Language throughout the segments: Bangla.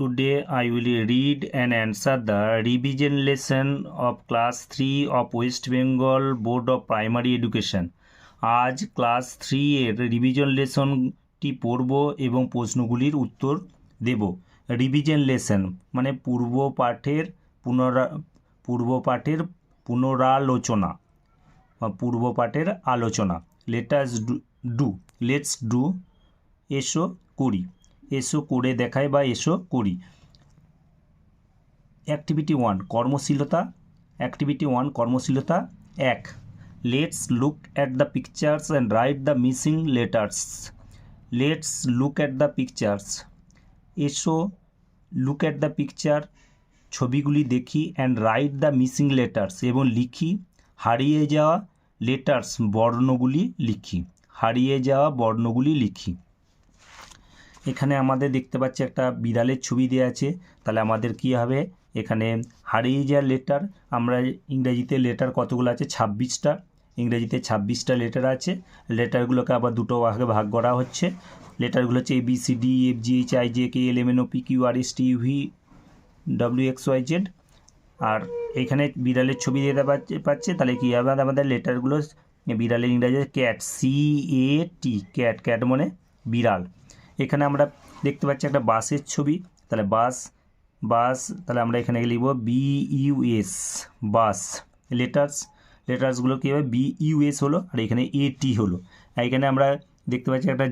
Today I will read and answer the revision lesson of class 3 of West Bengal Board of Primary Education. আজ ক্লাস 3 এর রিভিশন লেসনটি পড়ব এবং প্রশ্নগুলির উত্তর দেব। রিভিশন লেসন মানে পূর্ব পাঠের পুনরালোচনা বা পূর্ব পাঠের আলোচনা। লেটস ডু এসো করি, এসো করে দেখায় বা এসো করি। Activity 1 কর্মশীলতা 1। Let's look at the pictures and write the missing letters. Let's look at the pictures, এসো লুক অ্যাট দ্য পিকচার ছবিগুলি দেখি, and write the missing letters এবং লিখি হারিয়ে যাওয়া লেটার্স বর্ণগুলি লিখি। এখানে আমাদের দেখতে পাচ্ছি একটা বিড়ালের ছবি দেওয়া আছে, তাহলে আমাদের কি হবে, এখানে হারিয়ে যাওয়ার লেটার, আমরা ইংরেজিতে লেটার কতগুলো আছে 26টা, ইংরেজিতে 26টা লেটার আছে। লেটারগুলোকে আবার দুটো ভাগে ভাগ করা হচ্ছে। লেটারগুলো হচ্ছে ABCDEFGHIJKLMNOPQRSTUV WXYZ। আর এখানে বিড়ালের ছবি দিতে পাচ্ছে, তাহলে কী হবে আমাদের লেটারগুলো, বিড়ালের ইংরেজি ক্যাট, ক্যাট মানে বিড়াল। এখানে আমরা দেখতে পাচ্ছি একটা বাসের ছবি, তাহলে বাস তাহলে আমরা এখানে লিখব BUS বাস। লেটার্সগুলো কী হবে, BUS হলো, আর এখানে AT হলো। এখানে আমরা দেখতে পাচ্ছি একটা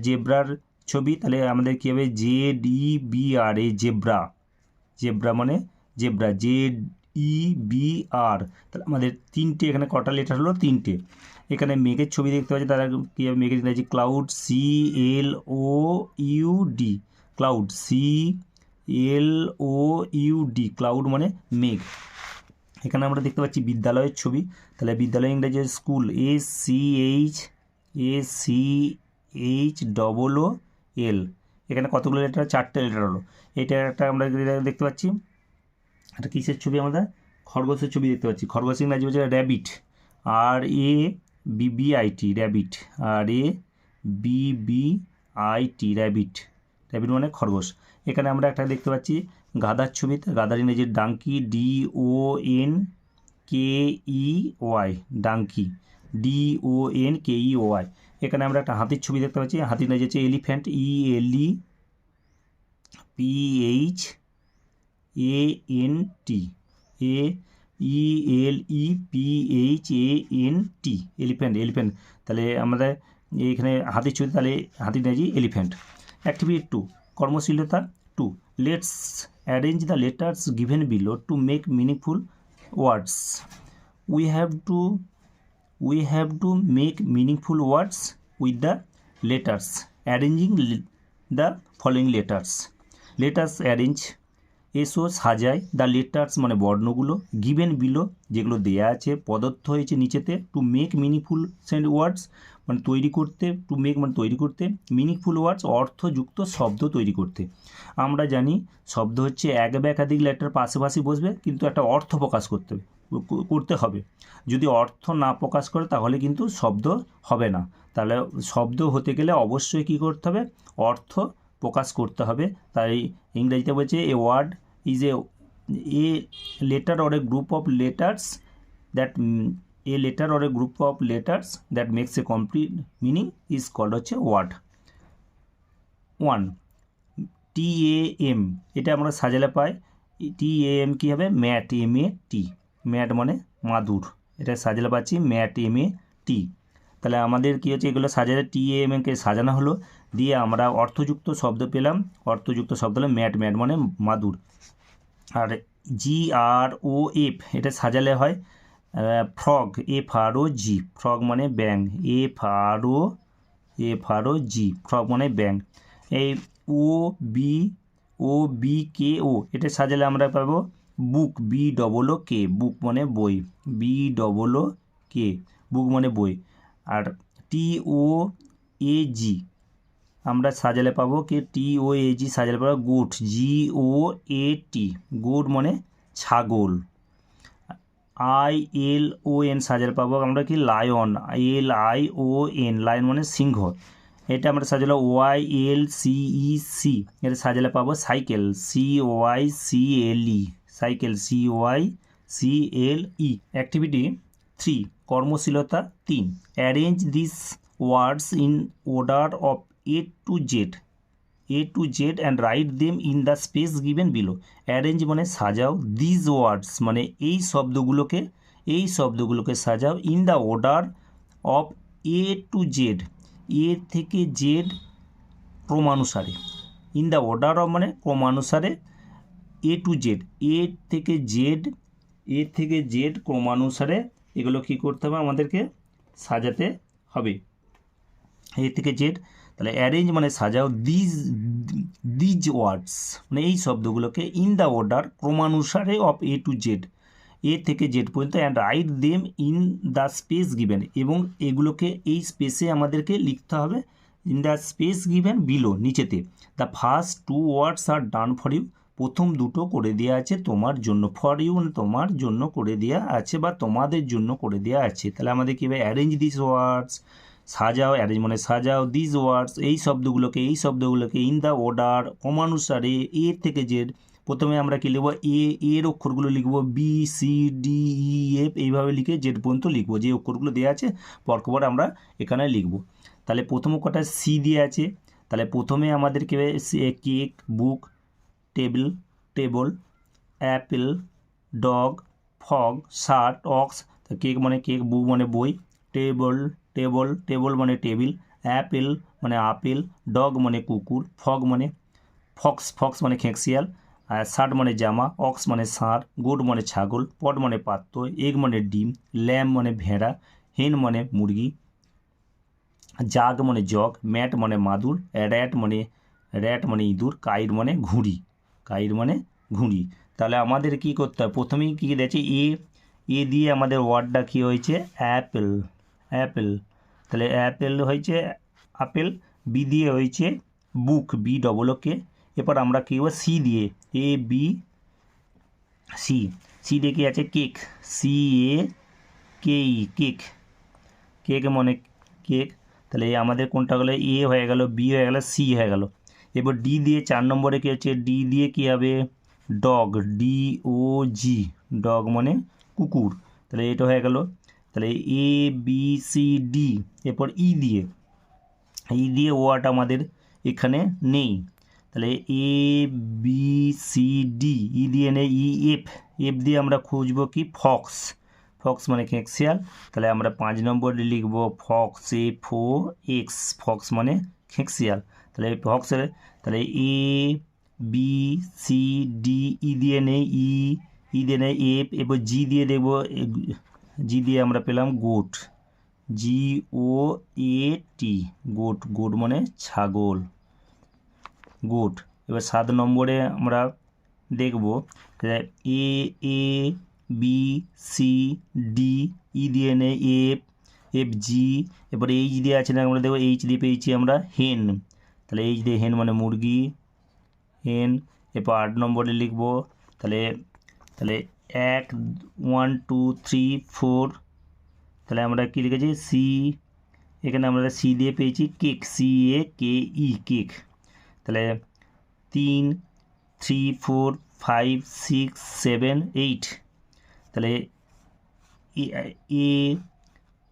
জেব্রার ছবি, তাহলে আমাদের কী হবে ZEBR, জেব্রা মানে জেব্রা, ZEBR। তাহলে আমাদের তিনটে, এখানে কটা লেটার হলো, তিনটে। এখানে মেঘের ছবি দেখতে পাচ্ছি, তারা কী হবে, মেঘের ইংরেজি cloud, CLOUD, cloud, CLOUD, cloud মানে মেঘ। এখানে আমরা দেখতে পাচ্ছি বিদ্যালয়ের ছবি, তাহলে বিদ্যালয় ইংরেজি স্কুল, SCHOOL। এখানে কতগুলো লেটার, 4টে লেটার হলো। এটা একটা আমরা দেখতে পাচ্ছি একটা কিসের ছবি, আমরা খরগোশের ছবি দেখতে পাচ্ছি। খরগোশ ইংরাজি হচ্ছে rabbit, RABBIT, rabbit, RABBIT, rabbit মানে খরগোশ। এখানে আমরা একটা দেখতে পাচ্ছি গাধার ছবি, গাধার ইংরেজি ডাঙ্কি, DONKEY, ডাঙ্কি, DONKEY। এখানে আমরা একটা হাতির ছবি দেখতে পাচ্ছি, হাতির ইংরেজি হচ্ছে এলিফ্যান্ট, ELEPHANT, এলিফ্যান্ট। তাহলে আমরা এইখানে হাতির ছবি, তাহলে হাতির ইংরেজি elephant. Activity 2 কর্মশীলতা 2। Let's arrange the letters given below to make meaningful words. We have to make meaningful words with the letters. Arranging the following letters. Let us arrange, এসো সাজাই, দ্য লেটার্স মানে বর্ণগুলো, গিভেন বিলো যেগুলো দেয়া আছে, প্রদত্ত হয়েছে নিচেতে, টু মেক মিনিংফুল ওয়ার্ডস মানে তৈরি করতে, টু মেক মানে তৈরি করতে, মিনিংফুল ওয়ার্ডস অর্থযুক্ত শব্দ তৈরি করতে। আমরা জানি শব্দ হচ্ছে এক বা একাধিক লেটার পাশাপাশি বসবে, কিন্তু একটা অর্থ প্রকাশ করতে হবে। যদি অর্থ না প্রকাশ করে তাহলে কিন্তু শব্দ হবে না। তাহলে শব্দ হতে গেলে অবশ্যই কী করতে হবে, অর্থ প্রকাশ করতে হবে। তাই ইংরেজিতে বলছে a word is a letter or a group of letters that makes a complete meaning is called হচ্ছে ওয়ার্ড। 1 TAM, এটা আমরা সাজালে পাই, TAM কী হবে, ম্যাট, MAT, ম্যাট মানে মাদুর, এটা সাজালে পাচ্ছি ম্যাট, MAT। তাহলে আমাদের কী হচ্ছে, এগুলো সাজালে TAMকে সাজানো হলো, দিয়ে আমরা অর্থযুক্ত শব্দ পেলাম। অর্থযুক্ত শব্দ হলো ম্যাট মানে মাদুর। আর GROF, এটা সাজালে হয় ফ্রগ, FROG, ফ্রগ মানে ব্যাং, FROG, ফ্রগ মানে ব্যাং। এই OBKO, এটা সাজালে আমরা পাবো বুক, BOOK, বুক মানে বই, BOOK, বুক মানে বই। আর TOAG আমরা সাজালে পাবো কি, TOAG সাজালে পাবো গোট, GOAT, গোট মানে ছাগল। ILON সাজালে পাবো আমরা কি, লায়ন, LION, লায়ন মানে সিংহ। এটা আমরা সাজালো YLCEC, এটা সাজালে পাবো cycle CYCLE, cycle CYCLE। Activity 3, কর্মশীলতা 3, arrange this words in order of A to Z and write them in the space given below. Arrange মানে সাজাও, দিস ওয়ার্ডস মানে এই শব্দগুলোকে সাজাও, in the order of A to Z, A থেকে জেড ক্রমানুসারে, ইন দ্য অর্ডার অফ মানে ক্রমানুসারে, A to Z, এ থেকে জেড ক্রমানুসারে এগুলো কী করতে হবে, আমাদেরকে সাজাতে হবে, এ থেকে জেড। তাহলে অ্যারেঞ্জ মানে সাজাও, দিজ ওয়ার্ডস মানে এই শব্দগুলোকে, ইন দ্য অর্ডার ক্রমানুসারে of A to Z, A থেকে জেড পর্যন্ত, and write them in the space given, এবং এগুলোকে এই স্পেসে আমাদেরকে লিখতে হবে, in the space given below, নিচেতে। The first 2 words are done for you, প্রথম দুটো করে দেওয়া আছে তোমার জন্য, ফর ইউ তোমার জন্য করে দেওয়া আছে বা তোমাদের জন্য করে দেওয়া আছে। তাহলে আমাদের কীভাবে অ্যারেঞ্জ দিস ওয়ার্ডস, সাজাও, অ্যারেঞ্জ মানে সাজাও, দিস ওয়ার্ডস এই শব্দগুলোকে ইন দ্য অর্ডার ক্রমানুসারে, এ থেকে জেড। প্রথমে আমরা কী লিখব, এর অক্ষরগুলো লিখব, BCDEF এইভাবে লিখে জেড পর্যন্ত লিখব, যে অক্ষরগুলো দেওয়া আছে পরপর আমরা এখানে লিখব। তাহলে প্রথম অক্ষরটা সি দিয়ে আছে, তাহলে প্রথমে আমাদেরকে cake, book, table, apple, dog, fog, shirt, ox. Cake মানে কেক, বুক মানে বই, টেবল মানে টেবিল, অ্যাপেল মানে আপেল, ডগ মানে কুকুর, ফগ মানে ফক্স মানে খেঁকশিয়াল, আর শার্ট মানে জামা, অক্স মানে ষাঁড়, গোট মানে ছাগল, পট মানে পাত্র, এগ মানে ডিম, ল্যাম্ব মানে ভেড়া, হেন মানে মুরগি, জাগ মানে জগ, ম্যাট মানে মাদুর, র্যাট মানে ইঁদুর, কাইট মানে ঘুড়ি। তাহলে আমাদের কি করতে হবে, প্রথমেই কী দিয়েছে, এ দিয়ে আমাদের ওয়ার্ডটা কী হয়েছে, অ্যাপেল। তাহলে অ্যাপেল হয়েছে আপেল, বি দিয়ে হয়েছে বুক, BOOK। এরপর আমরা কী করবো, সি দিয়ে, সি দিয়ে কী আছে, কেক, CAKE, কেক মানে কেক। তাহলে আমাদের কোনটা গেলো, এ হয়ে গেল, বি হয়ে গেল, সি হয়ে গেল। এরপর ডি দিয়ে 4 নম্বরে কী হচ্ছে, ডি দিয়ে কী হবে, ডগ, DOG, ডগ মানে কুকুর। তাহলে এটা হয়ে গেল। তাহলে ABCD, এরপর ই দিয়ে ওয়ার্ড আমাদের এখানে নেই। তাহলে ABCD, ই দিয়ে নেই, এফ দিয়ে আমরা খুঁজবো কি, ফক্স মানে খেঁকশিয়াল। তাহলে আমরা 5 নম্বরে লিখব ফক্স, FOX, ফক্স মানে খেঁকশিয়াল। তাহলে ফক্সের, তাহলে ABCD, ই দিয়ে নেই, ই দিয়ে নেই এফ, এরপর জি দিয়ে দেখবো, জি দিয়ে আমরা পেলাম গোট, GOAT, গোট মানে ছাগল, গোট। এবার 7 নম্বরে আমরা দেখব ABCD, ই দিয়ে নেই FG, এবার এইচ দিয়ে আছে না, আমরা দেখবো এইচ দিয়ে পেয়েছি আমরা হেন। তাহলে এইচ দিয়ে হেন মানে মুরগি, হেন। এরপর 8 নম্বরে লিখব, তাহলে 1 2 3 4, তাহলে আমরা কী লিখেছি, সি, এখানে আমরা সি দিয়ে পেয়েছি কেক, CAKE, কেক। তাহলে 3 3 4 5 6 7 8, তাহলে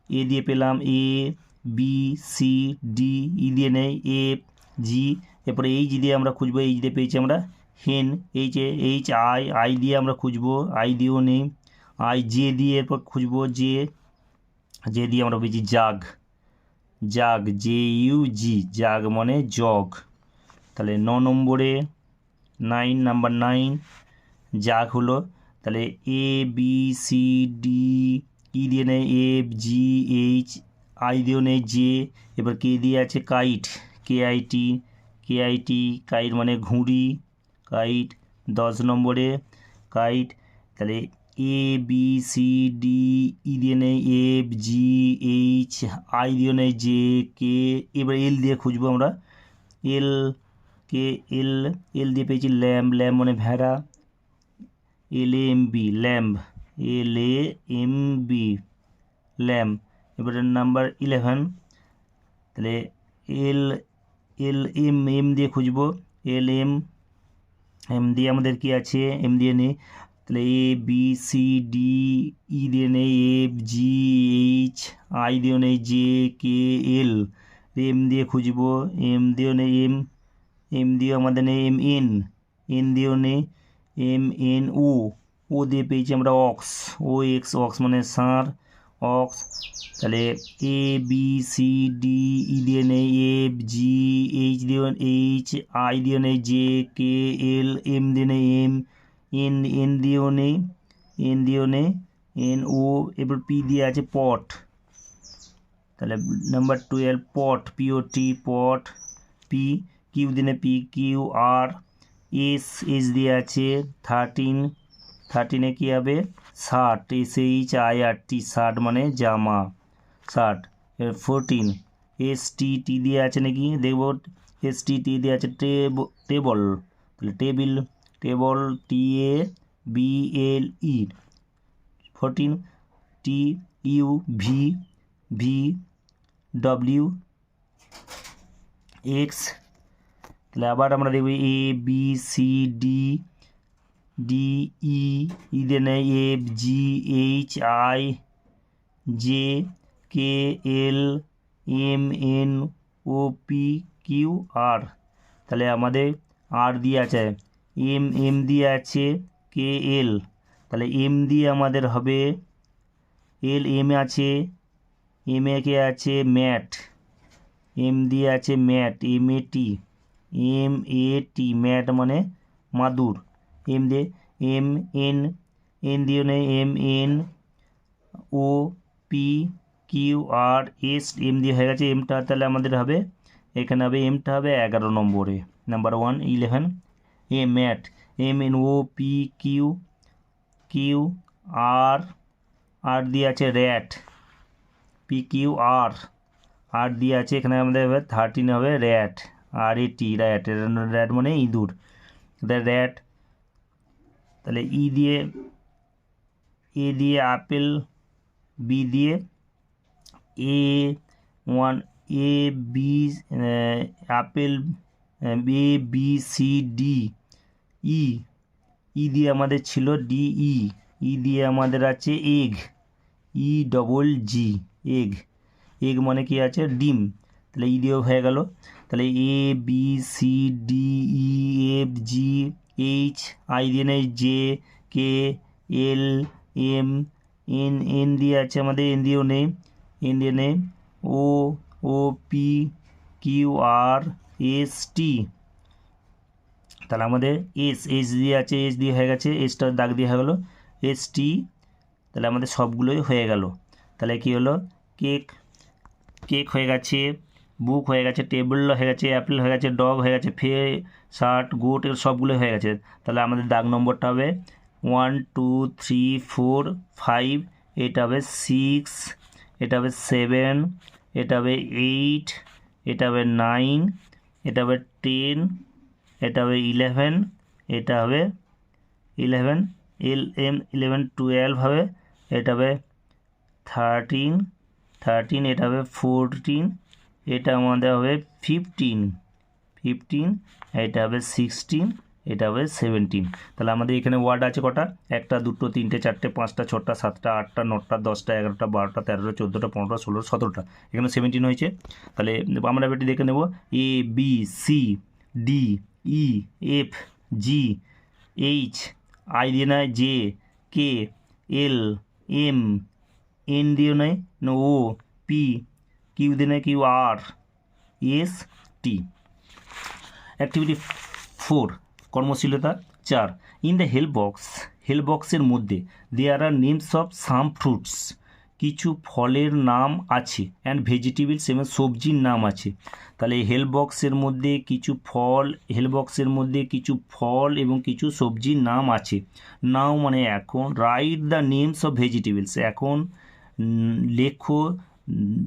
এ দিয়ে পেলাম ABCD, ই দিয়ে নেই FG, এরপরে এইচ দিয়ে আমরা খুঁজবো, এইচ দিয়ে পেয়েছি আমরা হেন, আই দিয়ে আমরা খুঁজবো, আই দিয়েও নেই, জে দিয়ে এরপর খুঁজবো, জে দিয়ে আমরা পেয়েছি জাগ, JUG, জাগ মানে জগ। তাহলে 9 নম্বরে, 9 জাগ হলো। তাহলে ABCD, ই দিয়ে নেই FGH, আই দিয়েও নেই জে, এবার কে দিয়ে আছে কাইট, কাইট মানে ঘুড়ি, কাইট। 10 নম্বরে কাইট। তাহলে ABCD, ই দিয়ে নেই FGH, আই দিয়ে নেই জে, কে, এবার এল দিয়ে খুঁজবো আমরা, এল দিয়ে পেয়েছি ল্যাম্ব মানে ভেড়া, LAMB, ল্যাম্ব। এবারে নাম্বার 11, তাহলে এল এল এম এম দিয়ে খুঁজবো, এল এম এম দিয়ে আমাদের কি আছে, এম দিয়ে নেই, তাহলে এ বি সি ডি, ই দিয়ে নেই, এফ জি এইচ, আই দিয়ে নেই, জে কে এল, এম দিয়ে খুঁজবো, এম দিয়েও নেই, এম এম দিয়ে আমাদের নেই, এম এন, এন দিয়েও নেই, এম এন ও, ও দিয়ে পেয়েছি আমরা অক্স, ও এক্স, অক্স মানে ষাঁড়, অক্স, তাহলে এ বি সি ডি, ই দিয়ে নেই, এফ জি এইচ দিয়ে এইচ, আই দিয়ে নেই, জে কে এল, এম দিয়ে নেই, এম এন, এন দিয়েও নেই, এন দিয়েও নেই, এন ও, এবার পি দিয়ে আছে পট, তাহলে number 12 pot, P O T pot, P, Q দিনে P Q R, S, S দিয়ে আছে 13, 13-এ কী হবে shirt, S H I R T, shirt মানে জামা, শার্ট। 14 এস টি, টি দিয়ে আছে নাকি দেখব, এস টি, টি দিয়ে আছে টেবল, তাহলে table, table T A B L E. 14 T U V, V W X, তাহলে আবার আমরা দেখব A B C D, D E, E দিয়ে নেই, F G H I J K L M N O P Q R, তাহলে আমাদের আর দিয়ে আছে, এম এম দিয়ে আছে কে এল, তাহলে এম দিয়ে আমাদের হবে এল, এম আছে, এম এ কে আছে ম্যাট, এম দিয়ে আছে mat, M A T, M A T mat মানে মাদুর, এম দিয়ে এম এন, এন দিয়ে নেই, M N O P Q R S, M দিয়ে হয়ে গেছে এমটা, তাহলে আমাদের হবে এখানে হবে এমটা হবে 11 নম্বরে, number 1 11, A mat, M N O P Q, Q R, R দিয়ে আছে rat, P Q R, R দিয়ে আছে এখানে আমাদের হবে 13 হবে rat, R A T rat, rat মানে ইঁদুর, র্যাট, তাহলে ই দিয়ে, এ দিয়ে আপেল, বি দিয়ে এ one, A B apple, A B C D, E, E দিয়ে আমাদের ছিল ডি ই, ই দিয়ে আমাদের আছে egg, E double G egg, egg মানে কি আছে ডিম, তাহলে ই দিয়েও হয়ে গেল, তাহলে A B C D E F G H, I দিয়ে নেই, J K L M N, N দিয়ে আছে আমাদের, এন দিয়েও নেই, এন দিয়ে নেই, O O P Q R S T, তাহলে আমাদের এস, এস দিয়ে আছে, এস দিয়ে হয়ে গেছে, এসটা দাগ দিয়ে হয়ে গেলো, এস টি, তাহলে আমাদের সবগুলোই হয়ে গেল, তাহলে কি হলো কেক, কেক হয়ে গেছে, বুক হয়ে গেছে, টেবিল হয়ে গেছে, অ্যাপেল হয়ে গেছে, ডগ হয়ে গেছে, শার্ট, গোট, এর সবগুলো হয়ে গেছে, তাহলে আমাদের দাগ নম্বরটা হবে 1 2 3 4 5, এটা হবে 6, এটা হবে 7, এটা হবে 8, এটা হবে 9, এটা হবে 10, এটা হবে 11, এটা হবে 11, এল এম 11 12 হবে, এটা হবে 13, 13, এটা হবে 14, এটা আমাদের হবে 15, 15, এটা হবে 16, এটা হবে 17, তাহলে আমাদের এখানে ওয়ার্ড আছে কটা, 1 2 3 4 5 6 7 8 9 10 11 12 13 14 15 16 17টা, এখানে 17 হয়েছে, তাহলে আমরা এটি দেখে নেব, A B C D E F G H, I দিয়ে নেয় J K L M, N দিয়ে নেয় ও পি, কিউ দিয়ে নেয় Q R S T. Activity 4 কর্মশীলতা 4, in the help box, help বক্সের মধ্যে there are names of some fruits, কিছু ফলের নাম আছে, অ্যান্ড ভেজিটেবলস এবং সবজির নাম আছে, তাহলে হেল্প বক্সের মধ্যে কিছু ফল, হেল্প বক্সের মধ্যে কিছু ফল এবং কিছু সবজির নাম আছে, নাও মানে এখন, write the names of vegetables, এখন লেখো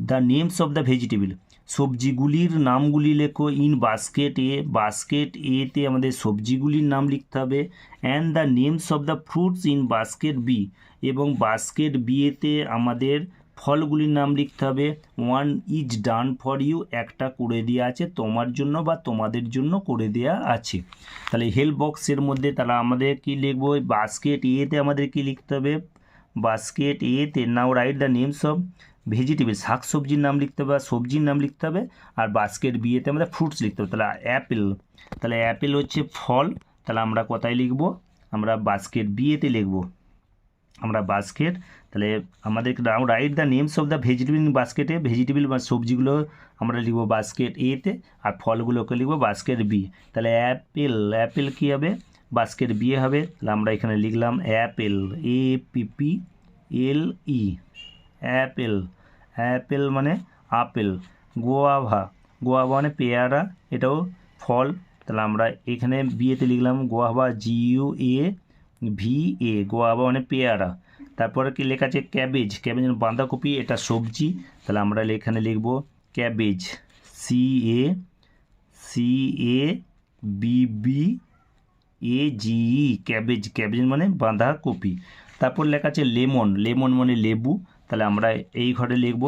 the names of the vegetable, সবজিগুলির নামগুলি লেখো, ইন বাস্কেট এ, বাস্কেট এতে আমাদের সবজিগুলির নাম লিখতে হবে, and the names of the fruits in basket B, এবং বাস্কেট বিয়েতে আমাদের ফলগুলির নাম লিখতে হবে। One is done for you, একটা করে দেওয়া আছে তোমার জন্য বা তোমাদের জন্য করে দেওয়া আছে। তাহলে হেল্প বক্সের মধ্যে তাহলে আমাদের কি লিখবো, বাস্কেট এতে আমাদের কি লিখতে হবে, বাস্কেট এতে now write the names of vegetable, শাক সবজির নাম লিখতে হবে বা সবজির নাম লিখতে হবে। আর বাস্কেট বিয়েতে আমাদের ফ্রুটস লিখতে হবে। তাহলে অ্যাপেল, তাহলে অ্যাপেল হচ্ছে ফল, তাহলে আমরা কোথায় লিখবো, আমরা বাস্কেট বিয়েতে লিখবো, আমরা বাস্কেট। তাহলে আমাদের write the names of the vegetable in বাস্কেটে, ভেজিটেবল বা সবজিগুলো আমরা লিখবো বাস্কেট এতে, আর ফলগুলোকে লিখবো বাস্কেট বি। তাহলে অ্যাপেল, অ্যাপেল কী হবে, বাস্কেট বিয়ে হবে। তাহলে আমরা এখানে লিখলাম অ্যাপেল, APPLE, অ্যাপেল, অ্যাপেল মানে আপেল। গোয়াভা, গোয়াভা মানে পেয়ারা, এটাও ফল। তাহলে আমরা এখানে বিয়েতে লিখলাম গোয়াভা, GUAVA, গোয়াভা মানে পেয়ারা। তারপরে কি লেখা আছে, ক্যাবেজ, ক্যাবেজ মানে বাঁধাকপি, এটা সবজি। তাহলে আমরা এখানে লিখব ক্যাবেজ, CABBAGE, ক্যাবেজ, ক্যাবেজ মানে বাঁধাকপি। তারপর লেখা আছে লেমন, লেমন মানে লেবু। তাহলে আমরা এই ঘরে লিখব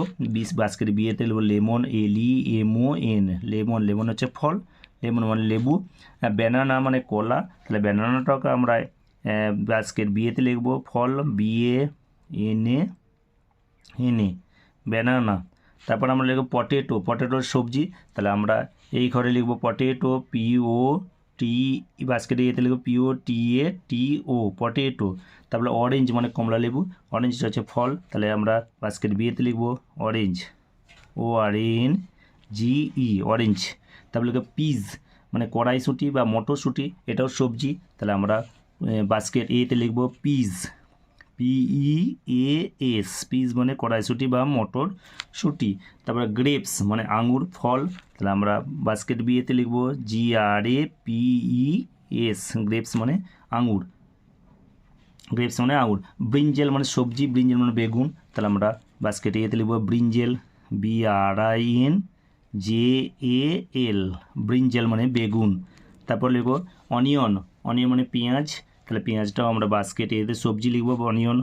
বাস্কেট বিয়েতে লিখব লেমন, LEMON, লেমন, লেমন হচ্ছে ফল, লেমন মানে লেবু। ব্যানানা মানে কলা, তাহলে ব্যানানাটাকে আমরা বাস্কেট বিয়েতে লিখব ফল, BANANA, ব্যানানা। তারপর আমরা লিখব পটেটো, পটেটোর সবজি। তাহলে আমরা এই ঘরে লিখব পটেটো, POT, বাস্কেটে ইয়েতে লিখব POTATO, পটেটো। তারপরে অরেঞ্জ মানে কমলা লেবু, অরেঞ্জটা হচ্ছে ফল। তাহলে আমরা বাস্কেট বিয়েতে লিখব অরেঞ্জ, ORNGE, অরেঞ্জ। তারপরে লিখব পিজ মানে কড়াইশুঁটি বা মটরশুঁটি, এটাও সবজি। তাহলে আমরা বাস্কেট এতে লিখব পিজ, PEAS, পিজ মানে কড়াইশুঁটি বা মটরশুঁটি। তারপরে গ্রেপস মানে আঙুর, ফল। তাহলে আমরা বাস্কেট বিয়েতে লিখব GRAPES, গ্রেপস মানে আঙুর, গ্রেপস মানে আঙুর। ব্রিঞ্জেল মানে সবজি, ব্রিঞ্জেল মানে বেগুন। তাহলে আমরা বাস্কেট এতে লিখব ব্রিঞ্জেল, BRINJAL, ব্রিঞ্জেল মানে বেগুন। তারপর লিখব অনিয়ন, অনিয়ন মানে পেঁয়াজ। তাহলে পেঁয়াজটাও আমরা বাস্কেট এতে সবজি লিখব, অনিয়ন,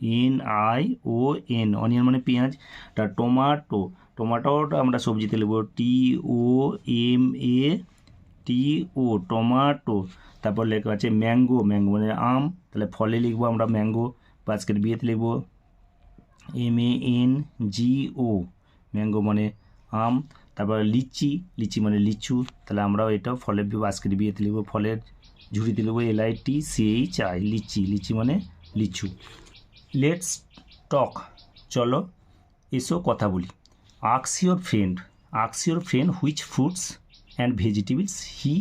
ONION, অনিয়ন মানে পেঁয়াজ। তার টমাটো, টমাটোটা আমরা সবজিতে লিখব TOMATO, টমাটো। তারপর লেখা আছে ম্যাঙ্গো, ম্যাঙ্গো মানে আম। তাহলে ফলে লিখব আমরা ম্যাঙ্গো, বাস্কেট বিয়েতে লিখব MANGO, ম্যাঙ্গো মানে আম। তারপর লিচি, লিচি মানে লিচু। তাহলে আমরাও এটাও ফলের বাস্কেট বিয়েতে লিখব, ফলের ঝুড়িতে লিখব LITCHI, লিচি, লিচি মানে লিচু। লেটস টক, চলো এসো কথা বলি। Ask your friend which fruits and vegetables he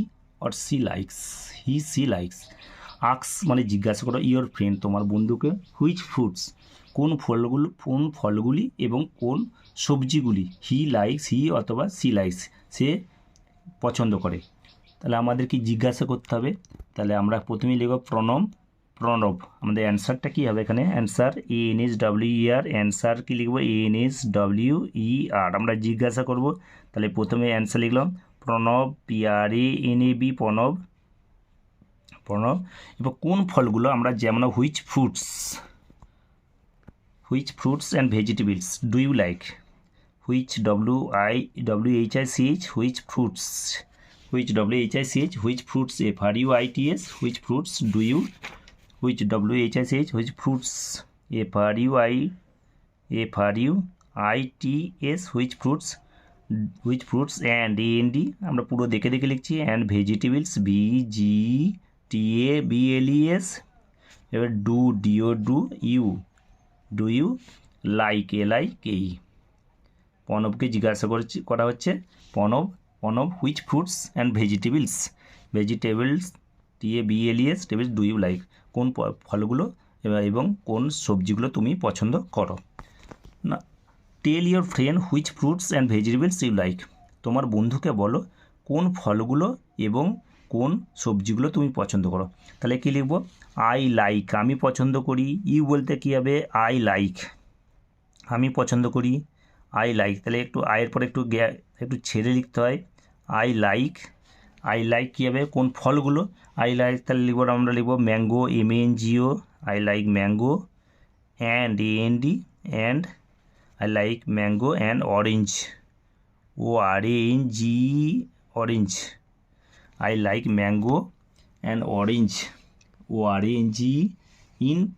she likes. Ask মানে জিজ্ঞাসা করো, ইওর ফ্রেন্ড তোমার বন্ধুকে, হুইচ ফ্রুটস কোন ফলগুলি এবং কোন সবজিগুলি, হি অথবা সি লাইকস সে পছন্দ করে। তাহলে আমাদের কি জিজ্ঞাসা করতে হবে। তাহলে আমরা প্রথমেই লিখব প্রণব। আমাদের অ্যান্সারটা কী হবে, এখানে অ্যান্সার ANSWER, অ্যান্সার কী লিখব ANSWER, আমরা জিজ্ঞাসা করব। তাহলে প্রথমে অ্যান্সার লিখলাম প্রণব, PRANAB, প্রণব। এবার কোন ফলগুলো আমরা, যেমন which fruits and vegetables do you like, which WHICH, which fruits, which WHICH, which fruits FRUITS, which fruits do you, which WHICH, which fruits FRUITS, which fruits and AND আমরা পুরো দেখে লিখছি, and vegetables VEGTABLES। এবার do you like LIKE। প্রণবকে জিজ্ঞাসা করা হচ্ছে, Pranab which fruits and vegetables TABLES do you like, কোন ফলগুলো এবং কোন সবজিগুলো তুমি পছন্দ করো না। Tell your friend which fruits and vegetables you like, তোমার বন্ধুকে বলো কোন ফলগুলো এবং কোন সবজিগুলো তুমি পছন্দ করো। তাহলে কী লিখব, আই লাইক, আমি পছন্দ করি। ইউ বলতে কী হবে, আই লাইক, আমি পছন্দ করি, আই লাইক। তাহলে একটু আয়ের পরে একটু ছেড়ে লিখতে হয়, আই লাইক কী হবে, কোন ফলগুলো, আই লাইক। তাহলে আমরা লিখব mango, MANGO, I like mango, and AND and I like mango and orange. O-R-A-N-G, orange. I like mango and orange. O-R-A-N-G in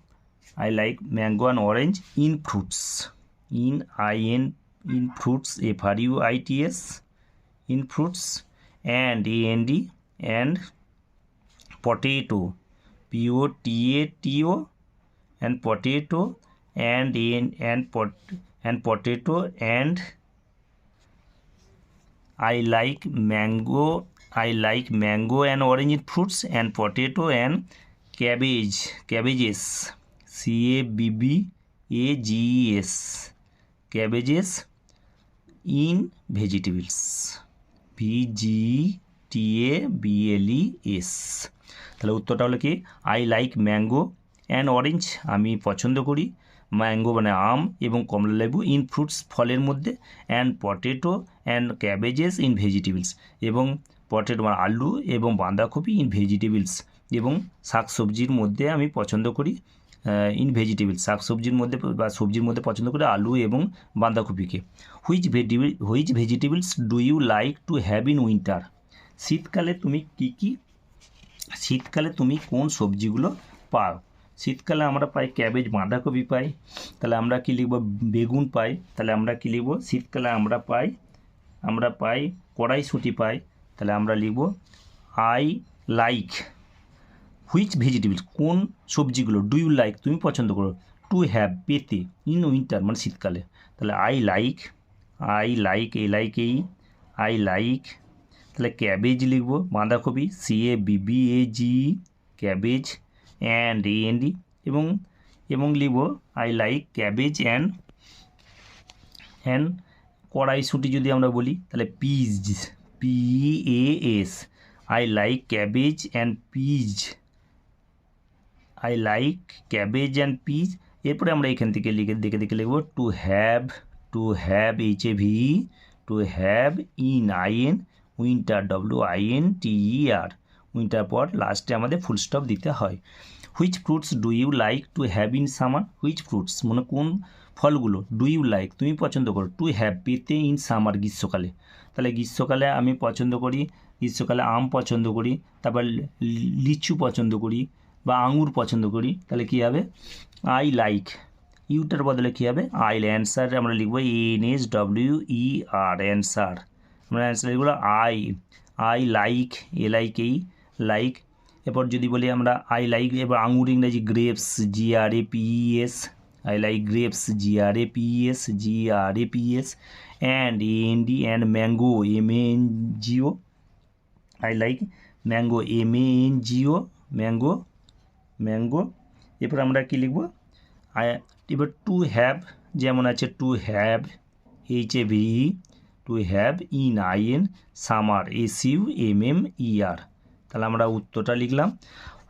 I like mango and orange in fruits. In fruits, F-R-U-I-T-S, in fruits, and A-N-D, and potato, P-O-T-A-T-O, and potato, and potato, and I like mango and orange in fruits, and potato, and cabbages, C-A-B-B-A-G-E-S, cabbages in vegetables, V-G-T-A-B-L-E-S। তাহলে উত্তরটা হলো কি I like mango and orange, আমি পছন্দ করি ম্যাঙ্গো মানে আম এবং কমলা লেবু ইন ফ্রুটস ফলের মধ্যে, and potato and ক্যাবেজেস in vegetables, এবং পটেটো মানে আলু এবং বাঁধাকপি ইন ভেজিটেবলস, এবং শাকসবজির মধ্যে আমি পছন্দ করি ইন ভেজিটেবলস, শাকসবজির মধ্যে বা সবজির মধ্যে পছন্দ করি আলু এবং বাঁধাকপিকে। Which vegetables do you like to have in winter? শীতকালে তুমি কোন সবজিগুলো পাও? শীতকালে আমরা পাই ক্যাবেজ, বাঁধাকপি পাই, তাহলে আমরা কি লিখব? বেগুন পাই, তাহলে আমরা কি লিখব? শীতকালে আমরা পাই কড়াইশুঁটি পাই, তাহলে আমরা লিখব আই লাইক। হুইচ ভেজিটেবলস, কোন সবজিগুলো ডু ইউ লাইক তুমি পছন্দ করো টু হ্যাভ পেতে ইন উইন্টার মানে শীতকালে, তাহলে আই লাইক আই লাইক, তাহলে ক্যাবেজ লিখব, বাঁধাকপি C-A-B-B-A-G, ক্যাবেজ, অ্যান্ড A-N-D, এবং লিখব আই লাইক ক্যাবেজ অ্যান্ড কড়াইশুঁটি যদি আমরা বলি তাহলে peas, P-E-A-S, I like cabbage and peas, I like cabbage and peas. এরপরে আমরা এখান থেকে দেখে লিখব to have H-A-V, two have in I-N, winter W-I-N-T-E-R, winter পর লাস্টে আমাদের ফুল স্টপ দিতে হয়। Which fruits do you like to have in summer? Which fruits মানে কোন ফলগুলো ডু ইউ লাইক তুমি পছন্দ করো টু হ্যাভ পেতে ইন সামার গ্রীষ্মকালে, তাহলে গ্রীষ্মকালে আমি পছন্দ করি, গ্রীষ্মকালে আম পছন্দ করি, তারপর লিচু পছন্দ করি বা আঙুর পছন্দ করি, তাহলে কী হবে? আই লাইক, ইউটার বদলে কী হবে? আই, অ্যান্সার আমরা লিখব ANSWER, অ্যান্সার, আমরা অ্যান্সার লিখব আই লাইক, LIKE, লাইক। এরপর যদি বলি আমরা আই লাইক, এবার আঙুর ইংরাজি grapes, GRAPES, I like grapes, GRAPES, and AND, and mango, MANGO, I like mango, MANGO, mango. এরপর আমরা কী লিখব? এবার টু হ্যাভ যেমন আছে to have HAV, two have in I-N, summer SUMMER, তাহলে আমরা উত্তরটা লিখলাম।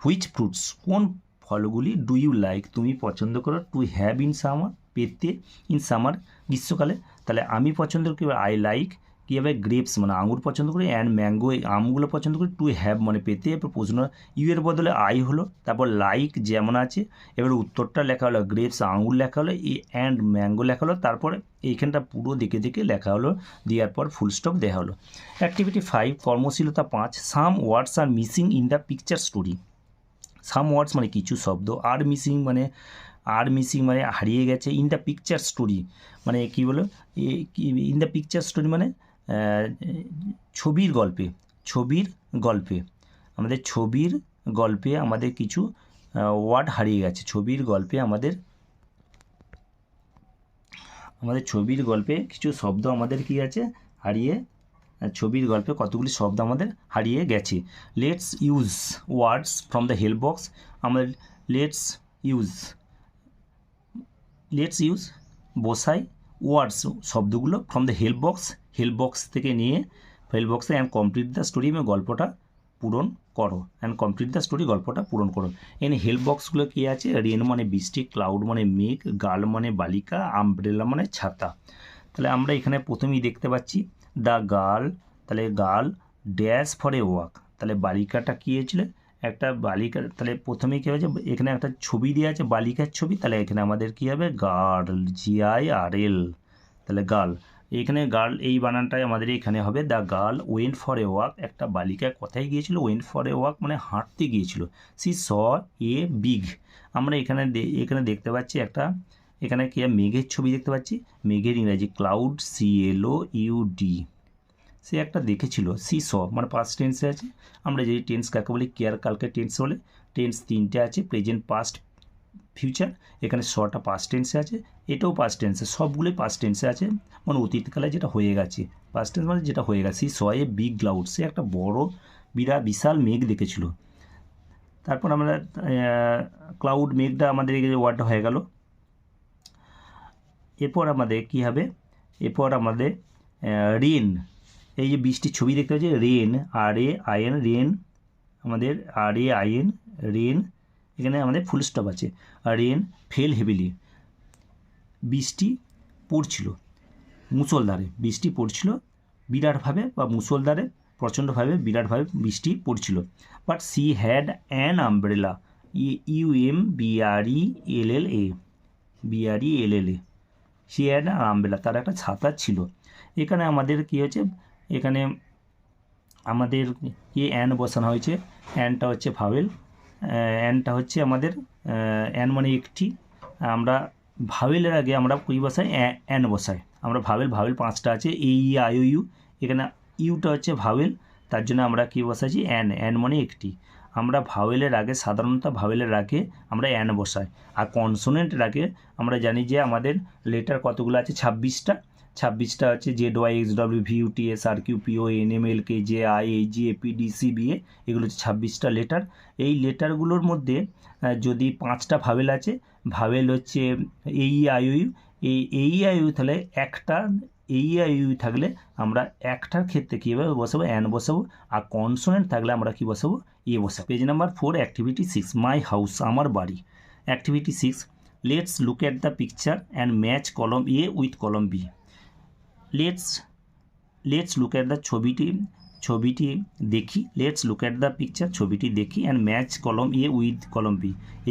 হুইচ ফ্রুটস কোন ফলগুলি ডু ইউ লাইক তুমি পছন্দ করো টু হ্যাভ ইন সামার পেতে ইন সামার গ্রীষ্মকালে, তাহলে আমি পছন্দ করি আই লাইক কী হবে? গ্রেপস মানে আঙুর পছন্দ করি, অ্যান্ড ম্যাঙ্গো আমগুলো পছন্দ করি, টু হ্যাভ মানে পেতে, এরপর প্রশ্ন ইউ এর বদলে আই হলো, তারপর লাইক যেমন আছে, এবার উত্তরটা লেখা হলো গ্রেপস আঙুর লেখা হলো, অ্যান্ড ম্যাঙ্গো লেখা হলো, তারপরে এইখানটা পুরো দেখে লেখা হলো, দেওয়ার পর ফুল স্টপ দেওয়া হলো। অ্যাক্টিভিটি 5 কর্মশীলতা 5, some words are missing in the picture story. Some words মানে কিছু শব্দ, আর মিসিং মানে হারিয়ে গেছে, ইন দ্য পিকচার স্টোরি মানে কী বলো? ইন দ্য পিকচার স্টোরি মানে ছবির গল্পে আমাদের কিছু ওয়ার্ড হারিয়ে গেছে, ছবির গল্পে কিছু শব্দ আমাদের কী আছে হারিয়ে, ছবির গল্পে কতগুলি শব্দ আমাদের হারিয়ে গেছে। Let's use words from the help box, আমাদের লেটস ইউজ বসাই ওয়ার্ডস শব্দগুলো ফ্রম দ্য হেল্প বক্স থেকে নিয়ে হেল্প বক্সে অ্যান্ড কমপ্লিট দ্য স্টোরি এবং গল্পটা পূরণ করো, এখানে হেল্প বক্সগুলো কী আছে? রেন মানে বৃষ্টি, ক্লাউড মানে মেঘ, গার্ল মানে বালিকা, আমব্রেলা মানে ছাতা। তাহলে আমরা এখানে প্রথমেই দেখতে পাচ্ছি দ্য গার্ল, তাহলে girl dash for a walk, তাহলে বালিকাটা কী হয়েছিল? একটা বালিকা, তাহলে প্রথমে কী হয়েছে, এখানে একটা ছবি দেওয়া আছে বালিকার ছবি, তাহলে এখানে আমাদের কী হবে, গার্ল, GIRL, তাহলে গার্ল, এখানে গার্ল এই বানানটাই আমাদের এখানে হবে। The girl went for a walk, একটা বালিকা কোথায় গিয়েছিল, ওয়েন্ট ফর এ ওয়াক মানে হাঁটতে গিয়েছিল। সি স এ বিগ, আমরা এখানে দেখতে পাচ্ছি একটা, এখানে কি মেঘের ছবি দেখতে পাচ্ছি, মেঘের ইংরাজি ক্লাউড, CLOUD, সে একটা দেখেছিল। সি স মানে পাস্ট টেন্সে আছে, আমরা যে টেন্স কাকে বলি, কেয়ার কালকে টেন্স বলে। টেন্স তিনটে আছে, প্রেজেন্ট, পাস্ট, ফিউচার। এখানে শটা পাস্ট টেন্সে আছে, এটাও পাস্ট টেন্সে, সবগুলোই পাস্ট টেন্সে আছে, মানে অতীতকালে যেটা হয়ে গেছে, পাস্ট টেন্স মানে যেটা হয়ে গেছে। সি এ বিগ ক্লাউড, সে একটা বড় বিশাল মেঘ দেখেছিল। তারপর আমরা ক্লাউড, মেঘটা আমাদের এই ওয়ার্ডটা হয়ে গেল। এরপর আমাদের কী হবে, এরপর আমাদের রেন, এই যে বৃষ্টির ছবি দেখতে পাচ্ছি, রেন, RAIN, রেন, আমাদের RAIN, রেন, এখানে আমাদের ফুল স্টপ আছে। রেন ফেল হেভিলি, বৃষ্টি পড়ছিল মুষলধারে, বৃষ্টি পড়ছিল বিরাটভাবে বা মুষলধারে, প্রচণ্ডভাবে, বিরাটভাবে বৃষ্টি পড়ছিল। But she had an umbrella, UMBRELLA, she had an umbrella, তার একটা ছাতা ছিল। এখানে আমাদের কী হয়েছে, এখানে আমাদের অ্যান বসানো হয়েছে, অ্যানটা হচ্ছে ভাওয়েল, অ্যানটা হচ্ছে আমাদের অ্যান মানে একটি, আমরা ভাওয়েলের আগে আমরা কী বসাই, অ্যান বসাই, আমরা ভাওয়েল পাঁচটা আছে, AEIOU, এখানে ইউটা হচ্ছে ভাওয়েল, তার জন্য আমরা কী বসাইছি, অ্যান মানে একটি। আমরা ভাওয়েলের আগে, সাধারণত ভাওয়েলের আগে আমরা অ্যান বসাই, আর কনসোনেন্টের আগে আমরা জানি যে আমাদের লেটার কতগুলো আছে, 26টা হচ্ছে, ZYXWVUTSRQPONMLKJIAGAPDCBA, এগুলো হচ্ছে 26টা লেটার। এই লেটারগুলোর মধ্যে যদি 5টা ভাওয়েল আছে, ভাওয়েল হচ্ছে AEIOU, এই AEIOU তাহলে একটা AEIOU থাকলে আমরা একটার ক্ষেত্রে কীভাবে বসাবো, অ্যান বসাবো, আর কনসোনেন্ট থাকলে আমরা কী বসাবো, বসাবো। Page number 4, activity 6, my house, আমার বাড়ি। Activity 6, let's look at the picture and match কলম A উইথ কলম B। Let's look at the ছবিটি দেখি, let's look at the picture, ছবিটি দেখি, অ্যান্ড ম্যাচ কলম A উইথ কলম B,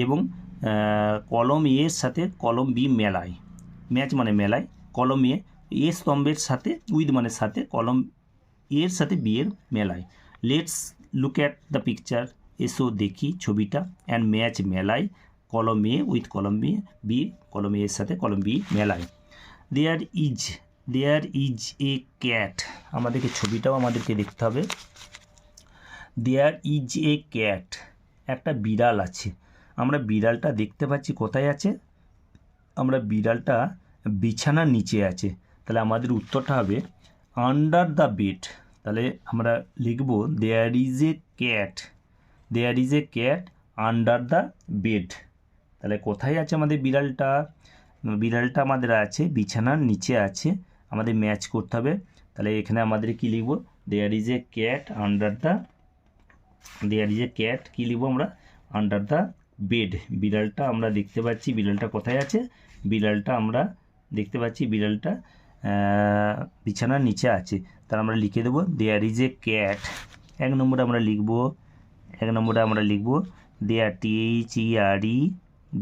এবং কলম A এর সাথে কলম B মেলায়, ম্যাচ মানে মেলায়, কলম A স্তম্ভের সাথে, উইথ মানে সাথে, কলম এর সাথে B এর মেলায়। Let's look at the picture, এসো দেখি ছবিটা, অ্যান্ড ম্যাচ মেলায়, কলম A উইথ কলম B, কলম A এর সাথে কলম B মেলায়। দেয়ার ইজ এ ক্যাট, আমাদেরকে ছবিটাও আমাদেরকে দেখতে হবে। দেয়ার ইজ এ ক্যাট, একটা বিড়াল আছে, আমরা বিড়ালটা দেখতে পাচ্ছি কোথায় আছে, আমরা বিড়ালটা বিছানার নিচে আছে, তাহলে আমাদের উত্তরটা হবে আন্ডার দ্য বেড। তাহলে আমরা লিখব there is a cat under the bed, তাহলে কোথায় আছে আমাদের বিড়ালটা আমাদের আছে বিছানার নিচে আছে, আমাদের ম্যাচ করতে হবে। তাহলে এখানে আমাদের কি লিখব, দেয়ার ইজ এ ক্যাট কী লিখব আমরা, আন্ডার দ্য বেড। বিড়ালটা আমরা দেখতে পাচ্ছি, বিড়ালটা কোথায় আছে, বিড়ালটা আমরা দেখতে পাচ্ছি, বিড়ালটা বিছানার নিচে আছে, তাহলে আমরা লিখে দেবো দেয়ার ইজ এ ক্যাট। 1 নম্বরে আমরা লিখব there, THERE,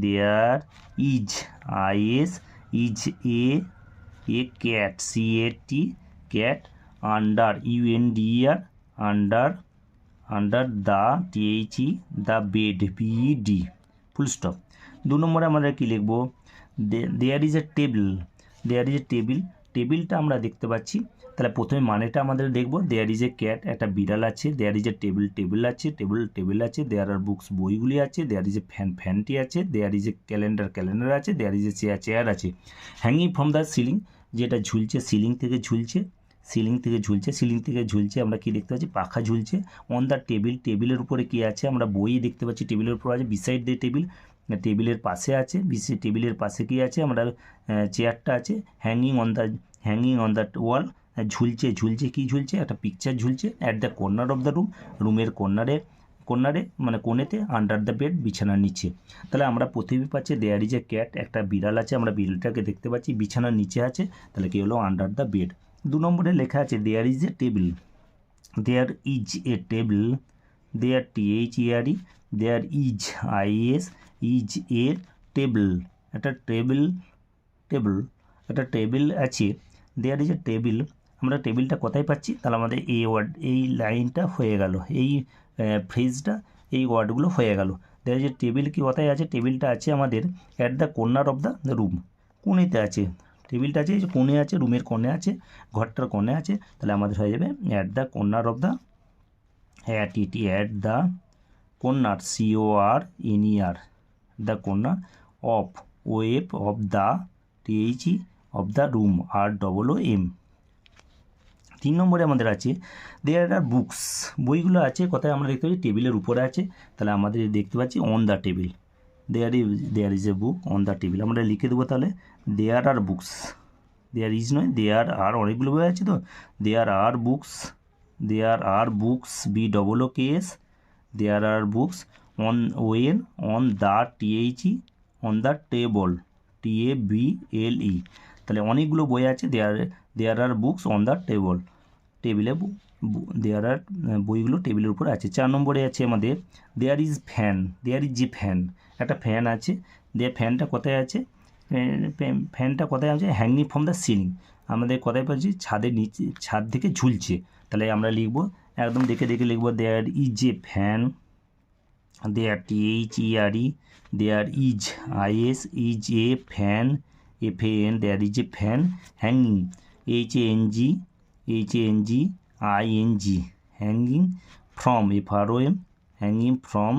there is a cat, CAT, cat, under, UNDER, under the, THE, the bed, BED, full stop. 2 নম্বরে আমরা কী লিখব, দেয়ার ইজ এ টেবিল, টেবিলটা আমরা দেখতে পাচ্ছি, তাহলে প্রথমে মানেটা আমাদের দেখব, দেয়ার ইজ এ ক্যাট, একটা বিড়াল আছে, দেয়ার ইজ এ টেবিল আছে, টেবিল আছে, দেয়ার আর বুকস, বইগুলি আছে, দেয়ার ইজ এ ফ্যানটি আছে, দেয়ার ইজ এ ক্যালেন্ডার আছে, দেয়ার ইজ এ চেয়ার আছে। হ্যাঙ্গিং ফ্রম দ্য সিলিং, যেটা ঝুলছে, সিলিং থেকে ঝুলছে, আমরা কি দেখতে পাচ্ছি, পাখা ঝুলছে। অন দ্য টেবিলের উপরে কি আছে, আমরা বই দেখতে পাচ্ছি, টেবিলের উপর আছে। বিসাইড দ্য টেবিলের পাশে আছে, টেবিলের পাশে কি আছে, আমরা চেয়ারটা আছে। হ্যাঙ্গিং অন দ্য ওয়াল, ঝুলছে, কি ঝুলছে, একটা পিকচার ঝুলছে। At the corner of the রুমের কর্নারে মানে কোণেতে। আন্ডার দ্য বেড, বিছানার নিচে। তাহলে আমরা প্রথমে পাচ্ছি দেয়ার ইজ এ ক্যাট, একটা বিড়াল আছে, আমরা বিড়ালটাকে দেখতে পাচ্ছি, বিছানার নিচে আছে, তাহলে কি হলো, আন্ডার দ্য বেড। 2 নম্বরে লেখা আছে there is a table, there THERE, there is IES, is a table, একটা টেবিল আছে, দেয়ার ইজ এ টেবিল। আমরা টেবিলটা কোথায় পাচ্ছি? তাহলে আমাদের এই ওয়ার্ড, এই লাইনটা হয়ে গেল, এই ফ্রেজটা, এই ওয়ার্ডগুলো হয়ে গেল। দেয়ার ইজ এ টেবিল কি কোথায় আছে? টেবিলটা আছে আমাদের at the corner of the room, কোণেতে আছে টেবিলটা, আছে কোণে আছে, রুমের কোণে আছে, ঘরটার কোণে আছে। তাহলে আমাদের হয়ে যাবে at the corner of the, at the corner, CORNER, the corner of, web of the, THE of the room, ROOM। 3 নম্বরে আমাদের আছে দেয়ার আর বুকস, বইগুলো আছে কোথায়? আমরা দেখতে পাচ্ছি টেবিলের উপরে আছে, তাহলে আমাদের দেখতে পাচ্ছি on the table, there is a book on the table. আমরা লিখে দেবো তাহলে দেয়ার আর বুকস, দেয়ার ইজ নয়, দেয়ার আর, অনেকগুলো বই আছে তো, there are books, BOOKS, there are books on, on the, THE on the table, TABLE। তাহলে অনেকগুলো বই আছে, there are books on the টেবিলে, দেয়ার আর বইগুলো টেবিলের উপরে আছে। 4 নম্বরে আছে আমাদের দেয়ার ইজ যে ফ্যান, একটা ফ্যান আছে, ফ্যানটা কোথায় আছে? ফ্যানটা কোথায় আছে? হ্যাঙ্গিং ফ্রম দ্য সিলিং, আমাদের কোথায় পাচ্ছি? ছাদের নিচে, ছাদ থেকে ঝুলছে। তাহলে আমরা লিখবো, একদম দেখে লিখবো there is a fan, there THERE, there is IS, is a fan, FAN, there is a fan hanging, HANGING, hanging from, FROM, hanging from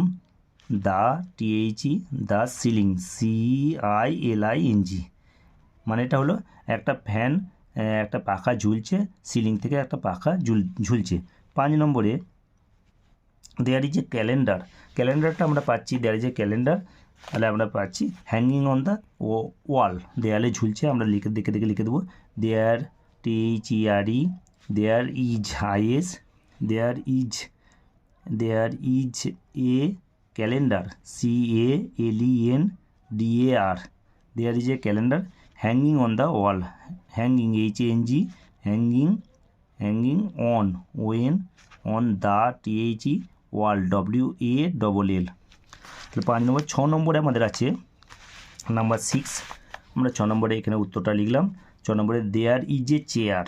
the, THE the ceiling, CILING। মানে এটা হলো একটা ফ্যান, একটা পাখা ঝুলছে, সিলিং থেকে একটা পাখা ঝুলছে। 5 নম্বরে দেয়ার ইজ এ ক্যালেন্ডারটা আমরা পাচ্ছি, দেয়ার ইজ এ ক্যালেন্ডার, তাহলে আমরা পাচ্ছি হ্যাঙ্গিং অন দ্য ওয়াল, দেয়ালে ঝুলছে। আমরা দেখে দেবো there THERE, there is IS, there is a calendar, CALENDAR, there is a calendar hanging on the wall, hanging hanging on the, THE wall, WALL। তাহলে 5 নম্বর। 6 নম্বরে আমাদের আছে নাম্বার 6, আমরা 6 নম্বরে এখানে উত্তরটা লিখলাম। 6 নম্বরে there is a chair,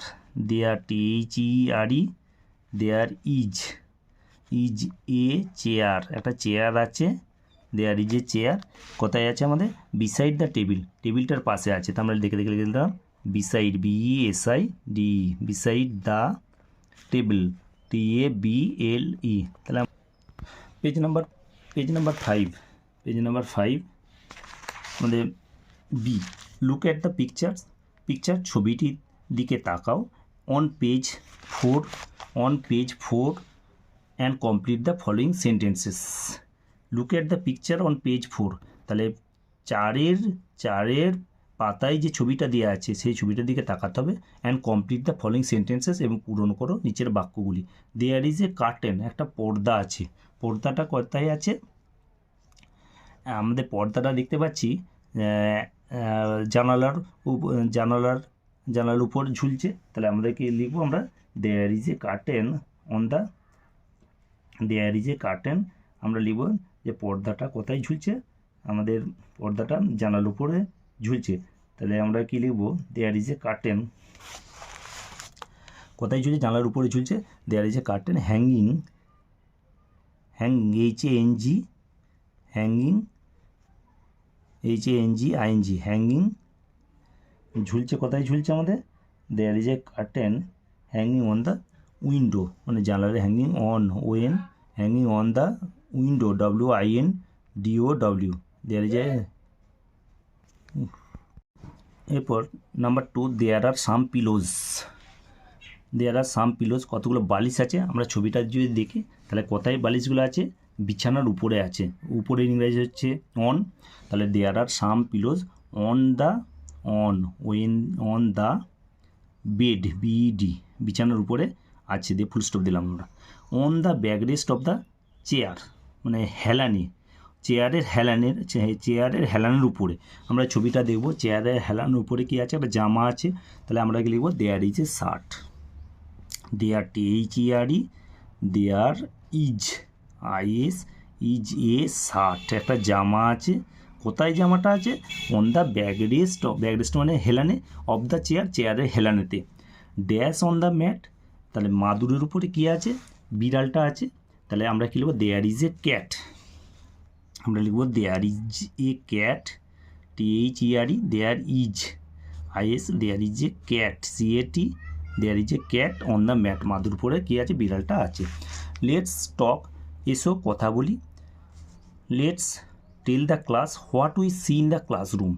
there THERE, there is a chair, একটা চেয়ার আছে, দেয়ার ইজ এ চেয়ার কোথায় আছে? আমাদের বিসাইড দ্য টেবিলটার পাশে আছে। তো আমরা দেখে লিখে দিলাম beside, BESIDE, beside the table, TABLE। তাহলে পেজ নাম্বার 5, আমাদের B, look at the picture, ছবিটির দিকে তাকাও, on page 4 and complete the following sentences. Look at the picture on page 4, তাহলে 4 পাতায় যে ছবিটা দেওয়া আছে সেই ছবিটার দিকে তাকাতে হবে, and complete the following sentences, এবং পূরণ করো নিচের বাক্যগুলি। দেয়ার ইজ এ কার্টেন, একটা পর্দা আছে, পর্দাটা কোথায় আছে? আমাদের পর্দাটা দেখতে পাচ্ছি জানালার উপর ঝুলছে। তাহলে আমাদেরকে লিখবো আমরা there is a curtain on the, আমরা লিখব যে পর্দাটা কোথায় ঝুলছে? আমাদের পর্দাটা জানালার উপরে ঝুলছে। তাহলে আমরা কি লিখব? দেয়ার ইজ এ কার্টেন, কোথায় ঝুলছে? জানালার উপরে ঝুলছে। There is a curtain hanging, hanging, ঝুলছে, কোথায় ঝুলছে আমাদের? There is a curtain hanging on the window, মানে জানালার hanging on the window, WINDOW, there is a. এরপর নাম্বার 2, দেয়ার আর সাম পিলোজ, কতগুলো বালিশ আছে। আমরা ছবিটা যদি দেখি তাহলে কোথায় বালিশগুলো আছে? বিছানার উপরে আছে, উপরে ইংরেজি হচ্ছে অন। তাহলে দেয়ার আর সাম পিলোজ অন দ্য বেড, BED, বিছানার উপরে আছে, দিয়ে ফুল স্টপ দিলাম আমরা। On the backrest of the chair, মানে হেলানি, চেয়ারের হেলানের উপরে। আমরা ছবিটা দেখব, চেয়ারের হেলানের উপরে কি আছে? একটা জামা আছে। তাহলে আমরা কি লিখব? There is a shirt, there THERE, there is I S is a shirt, একটা জামা আছে। কোথায় জামাটা আছে? অন দ্য ব্যাকরেস্ট, ব্যাকরেস্ট মানে হেলানে, অফ দ্য চেয়ার, চেয়ারের হেলানেতে। ড্যাশ অন দ্য ম্যাট, তাহলে মাদুরের উপরে কী আছে? বিড়ালটা আছে। তাহলে আমরা কী লিখব? There is a cat. আমরা লিখব there is a cat, THERE, there is, I S, there is a cat, CAT, there is a cat on the mat, মাদুর উপরে কী আছে? বিড়ালটা আছে। লেটস টক, এসো কথা বলি। Let's tell the class what we see in the classroom.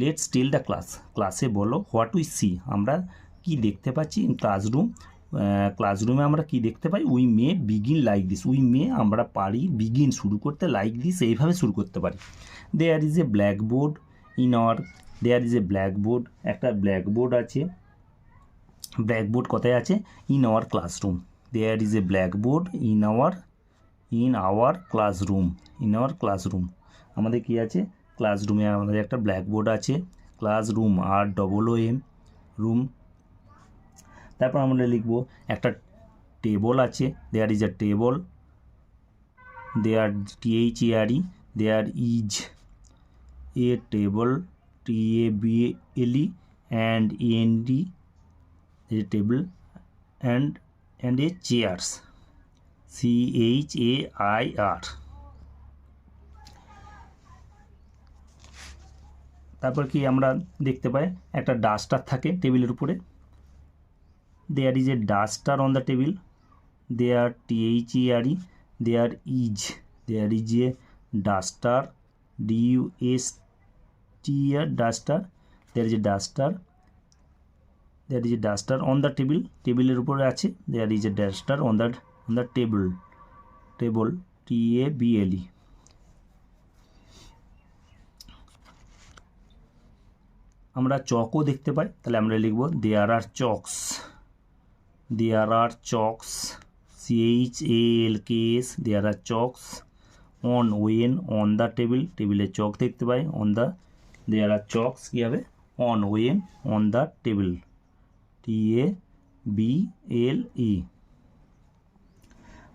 Let's tell the class, ক্লাসে বলো হোয়াট উই সি, আমরা কি দেখতে পাচ্ছি ইন ক্লাসরুম, ক্লাসরুমে আমরা কি দেখতে পাই? We may begin like this, we may আমরা পারি বিগিন শুরু করতে, লাইক দিস এইভাবে শুরু করতে পারি। There is a blackboard in our, there is a blackboard, একটা ব্ল্যাকবোর্ড আছে। ব্ল্যাকবোর্ড কোথায় আছে? In our classroom. There is a blackboard in our classroom, in our classroom, আমাদের কি আছে? ক্লাসরুমে আমাদের একটা ব্ল্যাকবোর্ড আছে। Classroom, ROOM, room. তারপর আমরা লিখব একটা টেবল আছে। There is a table, there, THERE, there is a table, TABLE and END, a table and a chairs, CHAIR। তারপর কি আমরা দেখতে পাই? একটা ডাস্টার থাকে টেবিলের উপরে। There is a duster on the table, there, THERE, there is a duster, DUSTER, duster, there is a duster, there is a duster on the table, টেবিলের উপরে আছে। There is a duster on the table, TABLE। আমরা চকও দেখতে পাই, তাহলে আমরা লিখব there are chalks, there are chalks, CHALKS, there are chalks. On, when, on the table, টেবিলে চক দেখতে পাই, on the, there are chalks কী হবে? On, when, on the table, TABLE।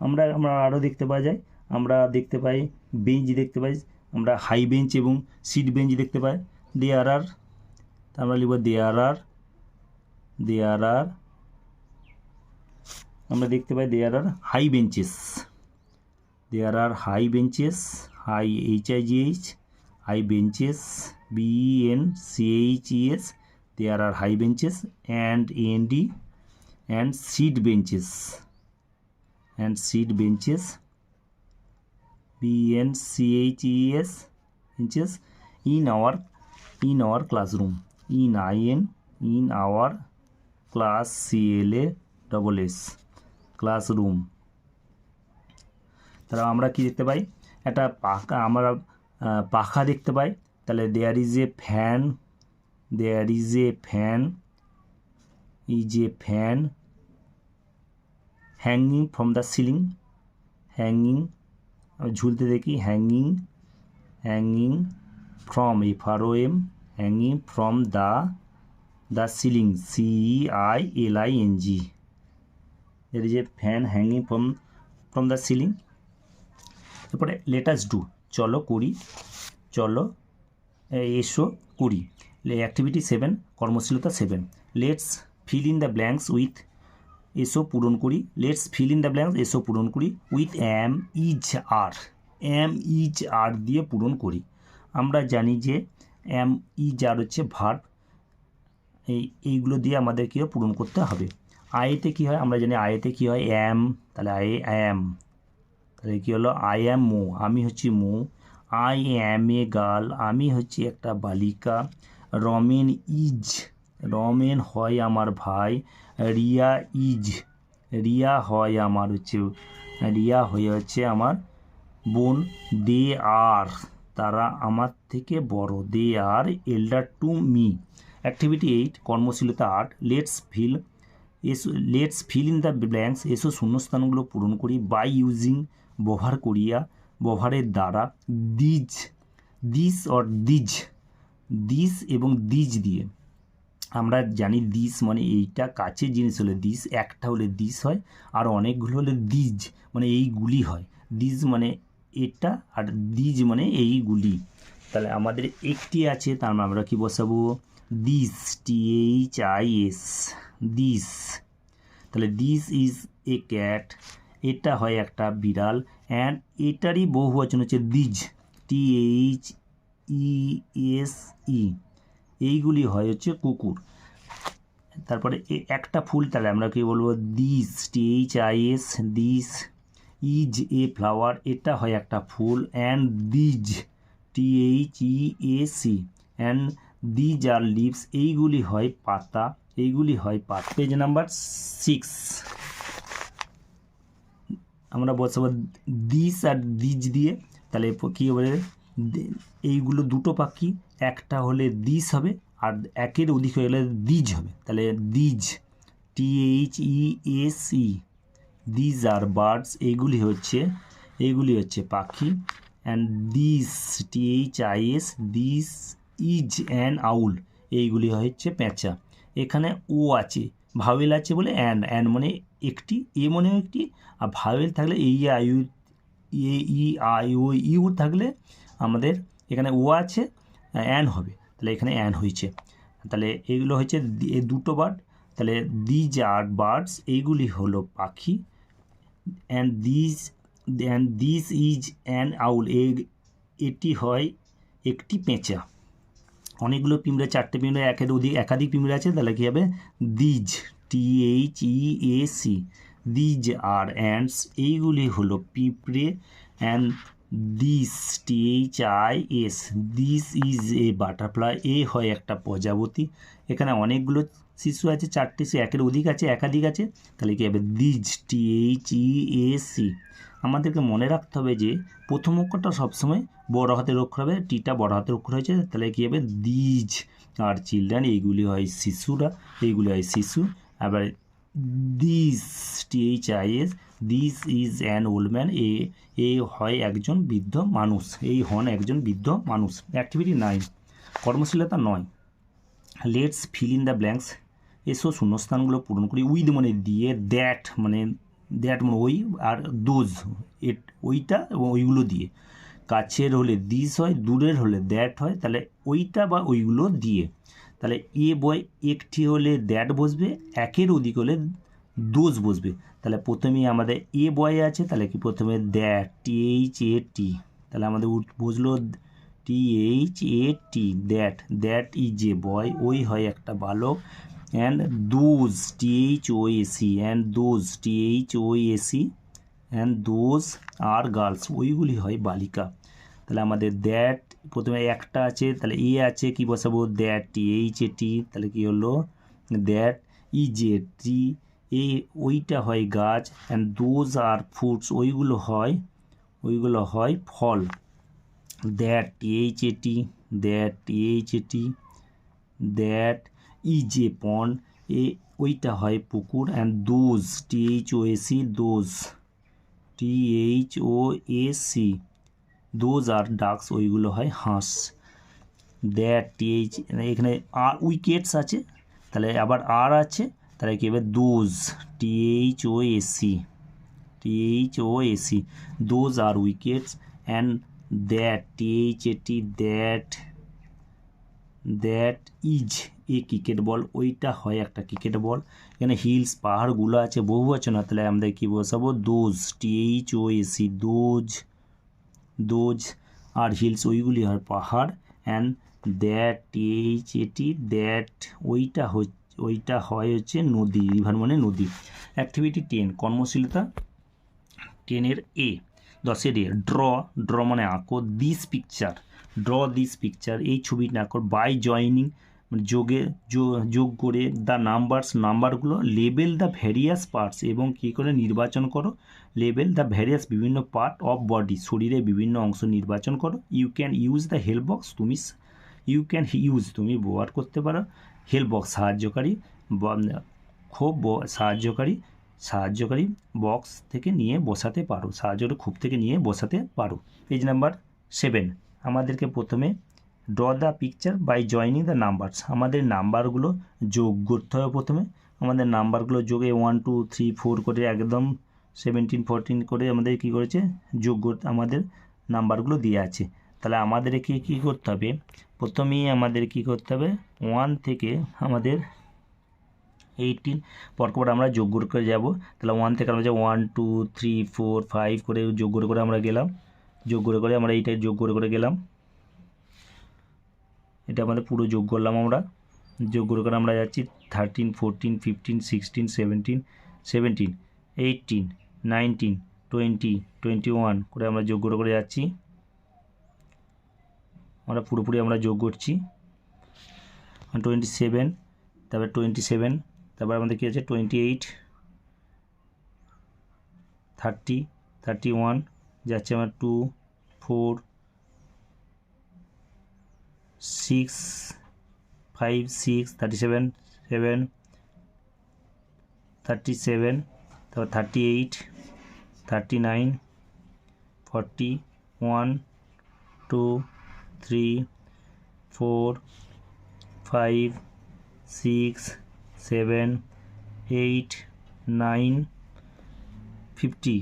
আমরা আরও দেখতে পাওয়া যায়, আমরা দেখতে পাই বেঞ্চ দেখতে পাই, আমরা হাই বেঞ্চ এবং সিট বেঞ্চ দেখতে পাই। দেয়ার আর, আমরা লিখব দেয়ার আর, আমরা দেখতে পাই there are high benches, there are high benches, high, HIGH, high benches, BENCHES, there are high benches, and AND, and seat benches, BENCHES, benches in our classroom, in our class, CLASS, classroom। তাহলে আমরা কি দেখতে পাই? একটা পাখা, আমরা পাখা দেখতে পাই। তাহলে there is a fan, there is a fan, hanging from the ceiling, hanging, ঝুলতে দেখি, hanging from, FROM, hanging from the ceiling, CEILING। there is a fan hanging from the ceiling। তারপরে লেটাস ডু, চলো করি, চলো এসো করি। Activity 7, কর্মশীলতা 7। Let's fill in the blanks with, এসো পূরণ করি। Let's fill in the blanks, এসো পূরণ করি, উইথ অ্যাম ইজ আর দিয়ে পূরণ করি। আমরা জানি যে অ্যাম ইজ আর হচ্ছে ভার্ব, এইগুলো দিয়ে আমাদের কী হয়? পূরণ করতে হবে। আয়েতে কী হয়? আমরা জানি আয়েতে কী হয়? অ্যাম, তাহলে অ্যাম, তাহলে কী হলো? আই অ্যাম মো, আমি হচ্ছি মো। আই অ্যাম এ গার্ল, আমি হচ্ছি একটা বালিকা। রমেন হয় আমার ভাই। রিয়া হয় আমার হচ্ছে আমার বোন। দে আর, তারা আমার থেকে বড়। They are elder to me. Activity 8, কর্মশীলতা 8। Let's fill in the blanks, এসো শূন্যস্থানগুলো পূরণ করি। বাই ইউজিং, ব্যবহার করিয়া, ব্যবহারের দ্বারা। দিস এবং দিজ দিয়ে। আমরা জানি দিস মানে এইটা কাছের জিনিস হলে দিস, একটা হলে দিস হয়, আর অনেকগুলো হলে দিজ মানে এইগুলি হয়। দিস মানে এটা, আর দিজ মানে এইগুলি। তাহলে আমাদের একটি আছে, তার মানে আমরা কি বসাবো দিস, THIS, দিস। তাহলে দিস ইজ এ ক্যাট, এটা হয় একটা বিড়াল, অ্যান্ড এটারই বহুবচন হচ্ছে দিজ, THESE, এইগুলি হয় হচ্ছে কুকুর। তারপরে একটা ফুল, তাহলে আমরা কি বলবো this, THIS, this is a flower, এটা হয় একটা ফুল, and these, THEAC, and these are leaves, এইগুলি হয় পাতা, এইগুলি হয় পাতা। পেজ নাম্বার 6 আমরা বসাবো দিস আর দিজ দিয়ে। তাহলে কী হবে, এইগুলো দুটো পাখি, একটা হলে দিস হবে আর একের অধিক হয়ে গেলে দিজ হবে। তাহলে these, THEAC, these are birds, এইগুলি হচ্ছে পাখি, and this, THIS, this is an owl, এইগুলি হচ্ছে পেঁচা। এখানে ও আছে, ভাওয়েল আছে বলে অ্যান মানে একটি, এ মনে একটি, আর ভাওয়েল থাকলে ইউ থাকলে আমাদের এখানে ও আছে, অ্যান হবে, তাহলে এখানে অ্যান হয়েছে। তাহলে এগুলো হচ্ছে দুটো বার্ড, তাহলে দিজ আর বার্ডস, এইগুলি হলো পাখি, and this is an owl, এটি হয় একটি পেঁচা। অনেকগুলো পিঁমড়ে, 4টে পিঁমড়ে, একাধিক পিঁমড়ে আছে, তাহলে কী হবে these, THEAC, these are ants, এইগুলি হলো পিঁপড়ে, and this, THIS, this is a butterfly, এ হয় একটা প্রজাপতি। এখানে অনেকগুলো শিশু আছে, 4টে, সে একের অধিক আছে, একাধিক আছে, তাহলে কী হবে দিজ, THEAC। আমাদেরকে মনে রাখতে হবে যে প্রথম অক্ষরটা সবসময় বড় হাতের অক্ষর হবে, টিটা বড় হাতের অক্ষর হয়েছে, তাহলে কী হবে দিজ আর চিলড্রেন, এইগুলি হয় শিশুরা, এইগুলি হয় শিশু। আবার this, THIS, this is an old man, এ হয় একজন বৃদ্ধ মানুষ, এই হন একজন বৃদ্ধ মানুষ। অ্যাক্টিভিটি 9, কর্মশীলতা 9, let's fill in the blanks, এসো শূন্যস্থানগুলো পূরণ করি। উইথ মানে দিয়ে, দ্যাট মানে ওই, আর দোজ ওইটা এবং ওইগুলো দিয়ে। কাছের হলে দিস হয়, দূরের হলে দ্যাট হয়, তাহলে ওইটা বা ওইগুলো দিয়ে। তাহলে এ বয় একটি হলে দ্যাট বসবে, একের অধিক হলে দোজ বসবে। তাহলে প্রথমেই আমাদের এ বয় আছে, তাহলে কি প্রথমে দ্যাট, THAT, তাহলে আমাদের বসলো THAT, দ্যাট ইজ এ বয়, ওই হয় একটা বালক, and those, THOAC, and those, THOAC, and those are girls, ওইগুলি হয় বালিকা। তাহলে আমাদের দ্যাট প্রথমে একটা আছে, তাহলে এ আছে, কি বসাবো দ্যাট, THAT, তাহলে কি হলো দ্যাট ইজ এ ট্রি, ওইটা হয় গাছ, অ্যান্ড দোজ আর ফ্রুটস, ওইগুলো হয় ফল। That, THAT, that is a pond, ওইটা হয় পুকুর, and those, THOAC, those, THOAC, those are ducks, ওইগুলো হয় হাঁস। দ্যাট, এখানে আর উইকেটস আছে, তাহলে আবার আর আছে, তাহলে কী হবে those, THOAC, those R wickets, and that, THAT, that is A cricket ball, ওইটা হয় একটা ক্রিকেট বল। এখানে হিলস, পাহাড়গুলো আছে বহুবচন, তাহলে আমাদের কী বসাবো those, THOAC, those R hills, ওইগুলি হয় পাহাড়, অ্যান্ড দ্যাট, THAT, দ্যাট ওইটা হয় হচ্ছে নদী, রিভার মানে নদী। অ্যাক্টিভিটি 10, কর্মশীলতা 10-এর এ, 10-এর এ, ড্র মানে আঁকো, দিস পিকচার, এই ছবিটা আঁকো, বাই জয়নিং যোগ করে, দ্য নাম্বারগুলো, লেবেল দ্য ভ্যারিয়াস পার্টস, এবং কী করে নির্বাচন করো, লেবেল দ্য ভ্যারিয়াস বিভিন্ন পার্ট অফ বডি, শরীরের বিভিন্ন অংশ নির্বাচন করো। You can use the help box, তুমি ব্যবহার করতে পারো হেল্প বক্স, সাহায্যকারী বক্স থেকে নিয়ে বসাতে পারো, খুব থেকে নিয়ে বসাতে পারো। পেজ নাম্বার 7, আমাদেরকে প্রথমে draw the picture by joining the numbers, আমাদের নাম্বারগুলো যোগ করতে হবে। প্রথমে আমাদের নাম্বারগুলো যোগে 1 2 3 4 করে একদম 17 14 করে আমাদের কী করেছে যোগ করতে আমাদের নাম্বারগুলো দিয়ে আছে। তাহলে আমাদেরকে কী করতে হবে, প্রথমেই আমাদের কী করতে হবে 1 থেকে আমাদের 18 পরপর আমরা যোগ করে যাব। তাহলে 1 থেকে আমরা 1 2 3 4 5 করে যোগ করে আমরা গেলাম, যোগ করে আমরা এইটাই যোগ করে গেলাম, এটা আমাদের পুরো যোগ করলাম আমরা, যোগ করে আমরা যাচ্ছি 13 14 15 16 17 17 18 19 20 21 করে আমরা যোগ করে যাচ্ছি, আমরা পুরোপুরি আমরা যোগ করছি 27, তারপর 27, তারপর আমাদের কী আছে 28 30 31 যাচ্ছে আমার 2 4 6 5 6 37 7 37, তারপর 38 39 40 1 2 3 4 5 6 7 8 9 50,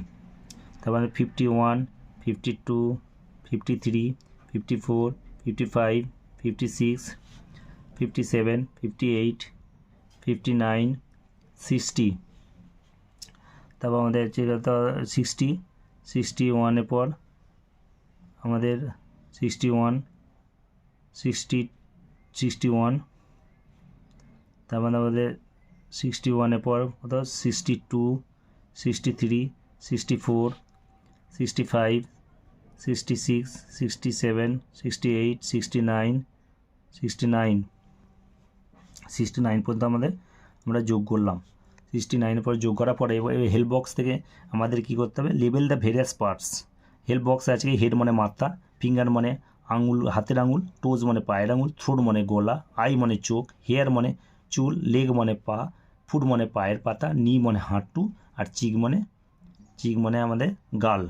তারপর 51 52 53 54 55 56 57 58 59 60, তারপর আমাদের হচ্ছে 60 61-এর পর আমাদের 61 60 61, তারপর আমাদের 61-এর পর কত 62 63 64 65 66 67 68 69 69 69 পর্যন্ত আমরা যোগ করলাম। 69-এর পর যোগ করার পরে এবার হেল্প বক্স থেকে আমাদের কী করতে হবে, label the various parts. Help বক্সে আছে হেড মানে মাথা, ফিঙ্গার মানে আঙুল হাতের আঙুল, টোজ মানে পায়ের আঙুল, থ্রোট মানে গলা, আই মানে চোখ, হেয়ার মানে চুল, লেগ মানে পা, ফুট মানে পায়ের পাতা, নি মানে হাঁটু, আর চিক মানে আমাদের গাল।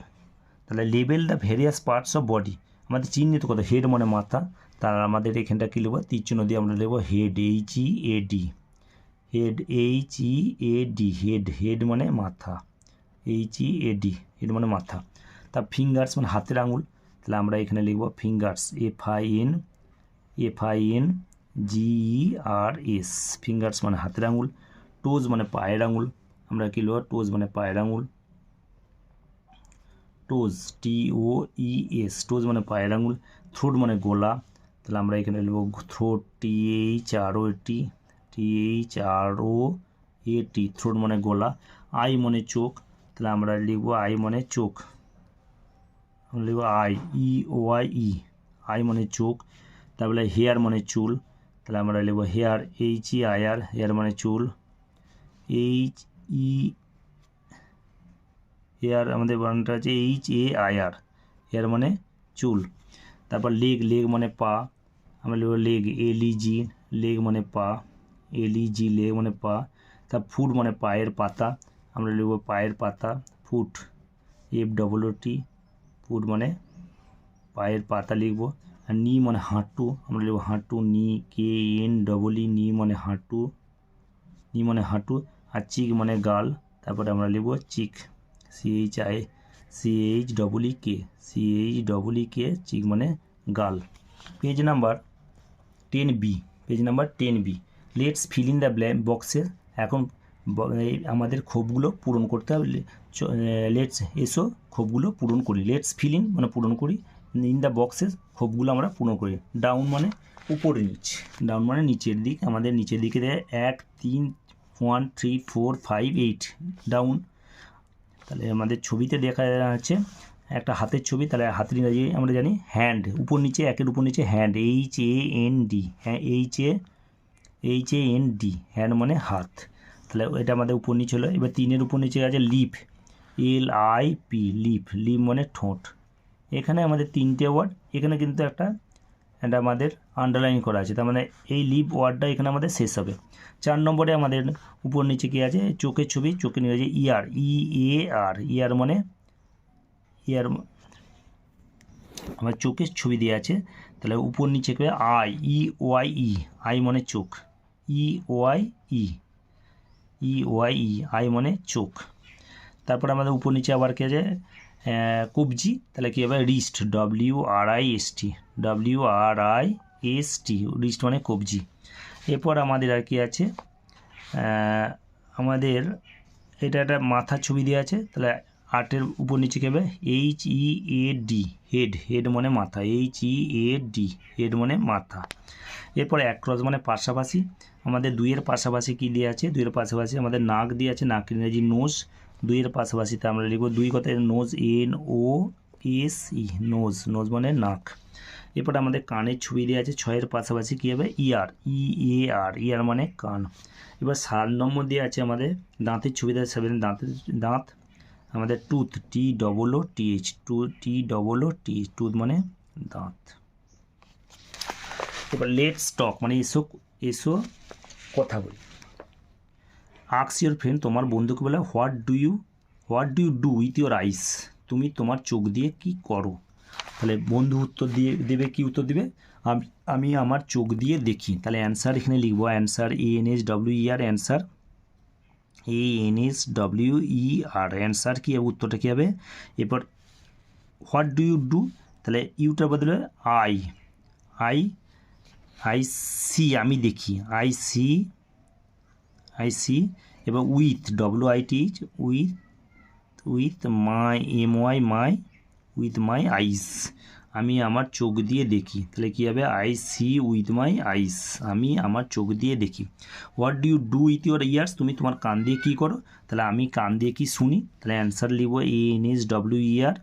তাহলে label the various parts of body, আমাদের চিহ্নিত করতে হেড মানে মাথা, তার আমাদের এখানটা কী লিখব তীর চিহ্ন দিয়ে আমরা লিখব head HEAD, head HEAD, head মানে মাথা, HEAD হেড মানে মাথা। তা ফিঙ্গার্স মানে হাতের আঙুল, তাহলে আমরা এখানে লিখব ফিঙ্গার্স FINGERS, ফিঙ্গার্স মানে হাতের আঙুল। টোজ মানে পায়ের আঙুল, আমরা কী লিখব টোজ মানে পায়ের আঙুল, টোজ TOES, টোজ মানে পায়ের আঙুল। থ্রোট মানে গলা, তাহলে আমরা এখানে লিখব থ্রোট THROAT, থ্রোট মানে গলা। আই মানে চোখ, তাহলে আমরা লিখব আই মানে চোখ, আমরা লিখব IEOIE, আই মানে চোখ। তারপরে হেয়ার মানে চুল, তাহলে আমরা লিখব হেয়ার HEIR, হেয়ার মানে চুল। হেয়ার আমাদের বানানটা আছে HAIR, হেয়ার মানে চুল। তারপর লেগ মানে পা, আমরা লিখব লেগ LEG, লেগ মানে পা, LEG লেগ মানে পা। তারপর ফুট মানে পায়ের পাতা, আমরা লিখব পায়ের পাতা, ফুট FOOT, ফুট মানে পায়ের পাতা লিখব। আর নি মানে হাঁটু, আমরা লিখব হাঁটু, নি KNEE, নি মানে হাঁটু, নি মানে হাঁটু। আর চিক মানে গাল, তারপরে আমরা লিখব চিক CHEEK, চিক মানে গাল। Page number 10B, let's fill in the বক্সে। এখন আমাদের ক্ষোভগুলো পূরণ করতে হবে, লেটস এসো ক্ষোভগুলো পূরণ করি, লেটস ফিল ইন মানে পূরণ করি, ইন দ্য বক্সে ক্ষোভগুলো আমরা পূরণ করি। ডাউন মানে উপরে নিচ, ডাউন মানে নিচের দিক, আমাদের নিচের দিকে 1 3 1 3 4 5 8 ডাউন। তাহলে আমাদের ছবিতে দেখা যাচ্ছে একটা হাতের ছবি, তাহলে হাতের ইংরাজি আমরা জানি হ্যান্ড, উপর নিচে একের উপর নিচে হ্যান্ড HAND, হ্যাঁ HAND, হ্যান্ড মানে হাত। তাহলে এটা আমাদের উপর নিচে হলো। এবার 3-এর উপর নিচে আছে লিপ LIP, লিপ মানে ঠোঁট। এখানে আমাদের 3টে ওয়ার্ড, এখানে কিন্তু এটা আমাদের আন্ডারলাইন করা আছে, তার মানে এই লিপ ওয়ার্ডটা এখানে আমাদের শেষ হবে। 4 নম্বরে আমাদের উপর নিচে কী আছে চোখের ছবি, চোখের ইংরাজি EAR, মানে ইয়ার আমার চোখের ছবি দেওয়া আছে, তাহলে উপর নিচে করে IEOIE, আই মানে চোখ, EOIE, আই মানে চোখ। তারপরে আমাদের উপর নিচে আবার কি আছে কবজি, তাহলে কী হবে রিস্ট, WRIST, রিস্ট মানে কবজি। এরপর আমাদের আর কি আছে আমাদের এটা একটা মাথার ছবি দেওয়া আছে, তাহলে 8-এর উপর নিচে কী হবে HEAD, হেড মানে মাথা, HEAD, হেড মানে মাথা। এরপর অ্যাক্রস মানে পাশাপাশি, আমাদের 2-এর পাশাপাশি কী দেওয়া আছে, 2-এর পাশাপাশি আমাদের নাক দিয়ে আছে, নাক ইংরেজি নোজ, 2-এর পাশাপাশিতে আমরা লিখব 2 কথায় নোজ, NOSE, নোজ মানে নাক। এরপরে আমাদের কানের ছবি দেওয়া আছে, 6-এর পাশাপাশি কী হবে ইয়ার মানে কান। এবার 7 নম্বর দেওয়া আছে আমাদের দাঁতের ছবি দেওয়া, 7 দাঁত, আমাদের টুথ, TOOTH, টুথ মানে দাঁত। এবার লেটস টক মানে এসো কথা বলি। আস্ক ইউর ফ্রেন্ড, তোমার বন্ধুকে বলে what do you do with your eyes, তুমি তোমার চোখ দিয়ে কি করো। তাহলে বন্ধু উত্তর দেবে, কি উত্তর দেবে, আমি আমার চোখ দিয়ে দেখি। তাহলে অ্যান্সার এখানে লিখবো, answer ANSWER, answer ANSWER, answer কী হবে, উত্তরটা কী হবে। এরপর হোয়াট ডু ইউ ডু, তাহলে ইউটার বদলে আই সি, আমি দেখি, আই সি। এবার with, WITH, with my MY, with my eyes, আমি আমার চোখ দিয়ে দেখি। তাহলে কী হবে, I see with my eyes, আমি আমার চোখ দিয়ে দেখি। What do you do with your ears, তুমি তোমার কান দিয়ে কী করো, তাহলে আমি কান দিয়ে কি শুনি। তাহলে অ্যান্সার লিখব ANSWER,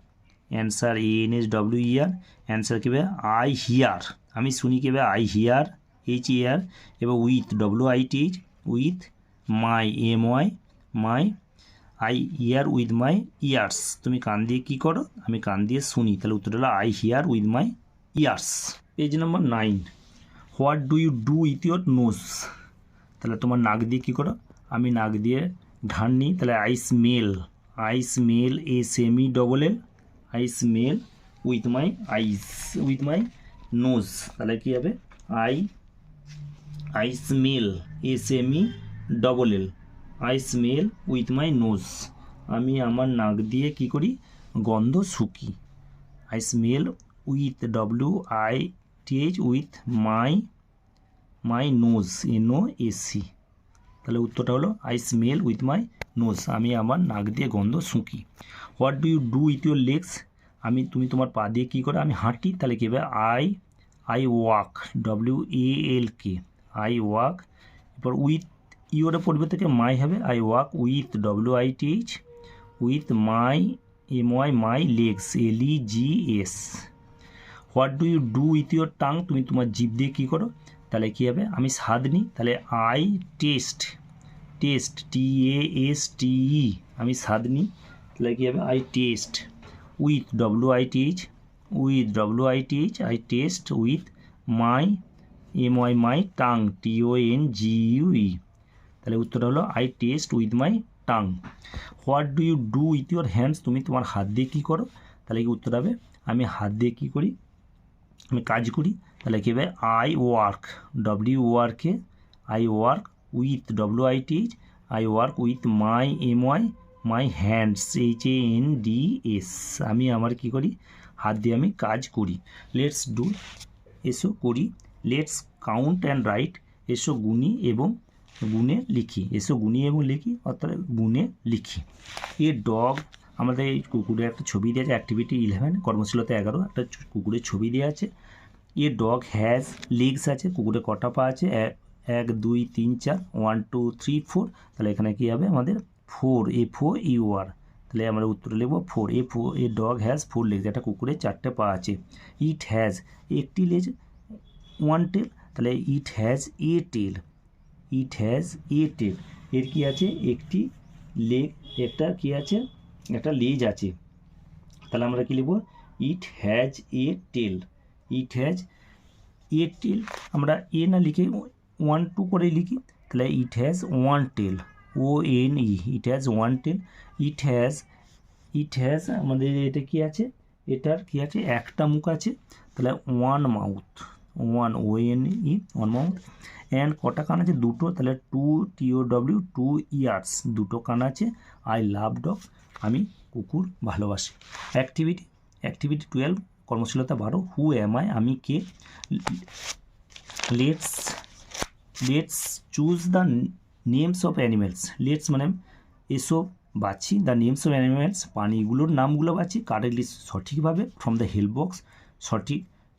অ্যান্সার ANSWER, অ্যান্সার কী হবে আই হিয়ার, আমি শুনি কী হবে আই হিয়ার, HEAR। এবার with, WITH, with my MY, my I hear with my years, তুমি কান দিয়ে কী করো, আমি কান দিয়ে শুনি। তাহলে উত্তর হলো I hear with my ears. Page number 9, what do you do with your nose, তাহলে তোমার নাক দিয়ে কী করো, আমি নাক দিয়ে ঘ্রাণ নিই। তাহলে I smell, SMELL, I smell with my eyes, with my nose, তাহলে কী হবে I smell, SMELL, I smell with my nose, আমি আমার নাক দিয়ে কী করি, গন্ধ শুকি। I smell with WITH, with my nose, NOSE, তাহলে উত্তরটা হলো I smell with my nose, আমি আমার নাক দিয়ে গন্ধ শুঁকি। What do you do with your legs, তুমি তোমার পা দিয়ে কী করো, আমি হাঁটি। তাহলে কী হবে I walk, WALK, I walk. এরপর উইথ ইউর পরিবর্তে থেকে মাই হবে, I walk with WITH, with my MY, my legs, LEGS। What do you do with your tongue, তুমি তোমার জিভ দিয়ে কী করো, তাহলে কী হবে আমি স্বাদ নিই। তাহলে আই টেস্ট, TASTE, আমি স্বাদ নিই। তাহলে কী হবে I taste with WITH, I taste with my MY, my tongue, TONGUE, তাহলে উত্তরটা হলো I taste with my tongue. What do you do with your hands, তুমি তোমার হাত দিয়ে কী করো, তাহলে কি উত্তর হবে আমি হাত দিয়ে কী করি, আমি কাজ করি। তাহলে কী হবে I work, WORK, I work with WITH, I work with my MY, my hands, HANDS, আমি আমার কী করি হাত দিয়ে আমি কাজ করি। লেটস ডু, এসো করি। লেটস কাউন্ট অ্যান্ড রাইট, এসো গুনি এবং লিখি, অর্থাৎ গুনে লিখি। এ ডগ, আমাদের এই কুকুরের একটা ছবি দেওয়া আছে, অ্যাক্টিভিটি 11, কর্মশীলতা 11, একটা কুকুরের ছবি দেওয়া আছে। এ ডগ হ্যাজ লেগস আছে, কুকুরের কটা পা আছে, 1 2 3 4, 1 2 3 4, তাহলে এখানে কী হবে আমাদের 4, FOUR, তাহলে আমরা উত্তরে লিখব 4, এ ডগ হ্যাজ 4 লেগস, একটা কুকুরের 4টে পা আছে। ইট হ্যাজ, একটি লেজ, 1 টেল, তাহলে ইট হ্যাজ এ টেল, এর কি আছে একটি লেগ, একটা কি আছে একটা লেজ আছে, তাহলে আমরা কি লিখব ইট হ্যাজ এ টেল, আমরা এ না লিখে 1 2 করে লিখি, তাহলে it has 1 tail, ONE, it has 1 tail. It has আমাদের এটা কি আছে, এটার কি আছে একটা মুখ আছে, তাহলে 1 মাউথ, ONE, 1 মাউথ। অ্যান্ড কটা কান আছে, দুটো, তাহলে 2 TOW, 2 ইয়ার্স, দুটো কান আছে। আই লাভ ডগ, আমি কুকুর ভালোবাসি। অ্যাক্টিভিটি 12 কর্মশীলতা 12 হু অ্যাম আই, আমি কে। Let's choose the names of animals. Let's মানে এসো বাছি, দ্য নেমস অফ অ্যানিমেলস প্রাণীগুলোর নামগুলো বাছি কারেক্টলি সঠিকভাবে ফ্রম দ্য হেল্প বক্স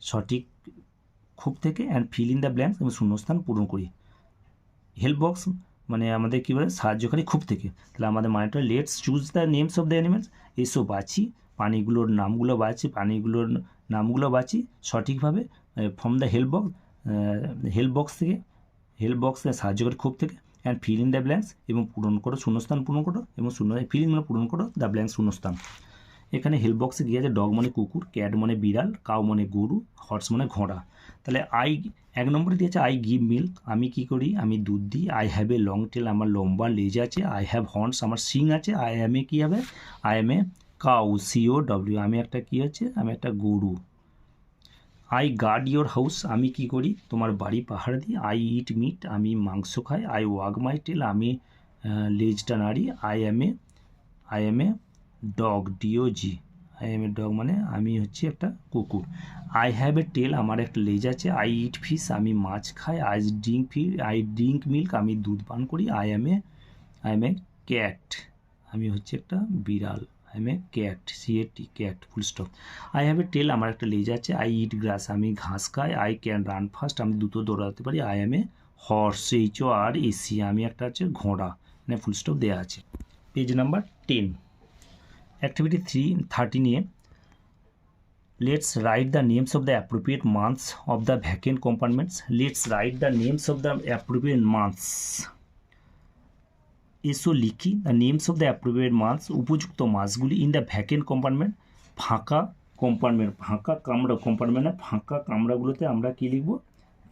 সঠিক খুব থেকে, and feel in the blanks এবং শূন্যস্থান পূরণ করি। হেল্প বক্স মানে আমাদের কী বলে সাহায্যকারী খুব থেকে, তাহলে আমাদের মানেটা let's choose the names of the animals, এসো বাছি প্রাণীগুলোর নামগুলো বাছি সঠিকভাবে ফ্রম দ্য হেল্প বক্স সাহায্যকারী খুব থেকে, and feel in the blanks এবং শূন্যস্থান পূরণ করো এবং ফিল ইন মানে পূরণ করো দ্য ব্ল্যাঙ্কস শূন্যস্থান। এখানে হেল্প বক্সে গিয়ে আছে ডগ মানে কুকুর, ক্যাট মানে বিড়াল, কাউ মানে গরু, হর্স মানে ঘোড়া। তাহলে এক নম্বরে দিয়েছে আই গিভ মিল্ক, আমি কি করি, আমি দুধ দিই। I have a long tail, আমার লম্বা লেজ আছে। আই হ্যাভ হর্নস, আমার শিং আছে। আই অ্যাম এ কী হবে, I am a cow, COW, আমি একটা কী আছে, আমি একটা গরু। আই গার্ড ইয়োর হাউস, আমি কি করি, তোমার বাড়ি পাহারা দিই। আই ইট মিট, আমি মাংস খাই। আই ওয়াগ মাই টেল, আমি লেজটা নাড়ি। I am a dog, DOG, I am a dog মানে আমি হচ্ছে একটা কুকুর। আই হ্যাভ এ টেল, আমার একটা লেজ আছে। আই ইট ফিশ, আমি মাছ খাই। আই ড্রিঙ্ক মিল্ক, আমি দুধ পান করি। আই এম এ ক্যাট, আমি হচ্ছে একটা বিড়াল। I am a cat, CAT, cat, full stop. I have a tail, আমার একটা লেজ আছে। আই ইট গ্রাস, আমি ঘাস খাই। আই ক্যান রান ফাস্ট, আমি দ্রুত দৌড়াতে পারি। I am A horse, HORSE, আমি একটা হচ্ছে ঘোড়া, মানে ফুল স্টপ দেওয়া আছে। Page number 10। অ্যাক্টিভিটি 13 নিয়ে let's write the names of the appropriate months of the vacant compartments. Let's write the names of the appropriate months, এসো লিখি the names of the appropriate months, উপযুক্ত মাসগুলি, ইন দ্য ভ্যাকেন্ট কম্পার্টমেন্ট, ফাঁকা কামরাগুলোতে আমরা কী লিখব,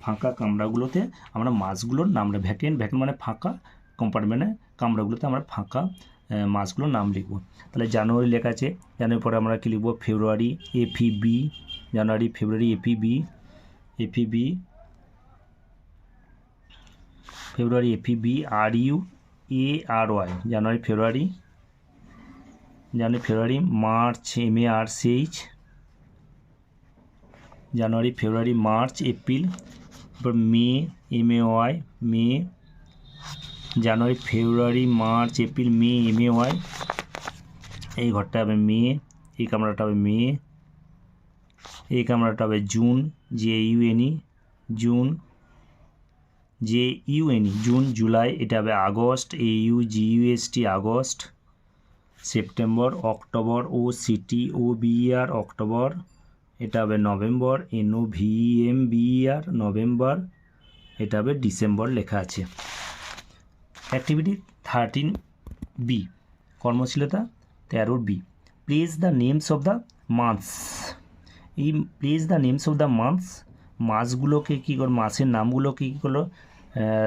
ফাঁকা কামরাগুলোতে আমরা মাসগুলোর নাম, ভ্যাকেন্ট মানে ফাঁকা, কম্পার্টমেন্টে কামরাগুলোতে আমরা ফাঁকা মাসগুলোর নাম লিখব। তাহলে জানুয়ারি লেখা আছে, জানুয়ারি পরে আমরা কী লিখব, February, FEB, January February, FEB, RUARY, January February, March, MARCH, January February March April, তারপর May, MAY, May, January February March April May, MAY, এই ঘরটা হবে মে, এই কামরাটা হবে মে, এই কামরাটা হবে June, JUNE, June, June, July, এটা হবে August, AUGUST, August, September, October, OCTOBER, October, এটা হবে নভেম্বর, NOVEMBER, নভেম্বর, এটা হবে ডিসেম্বর লেখা আছে। অ্যাক্টিভিটি 13B, কর্মশীলতা 13B, place the names of the months. এই place the names of the months, মাসগুলোকে কী করো, মাসের নামগুলোকে কী করো,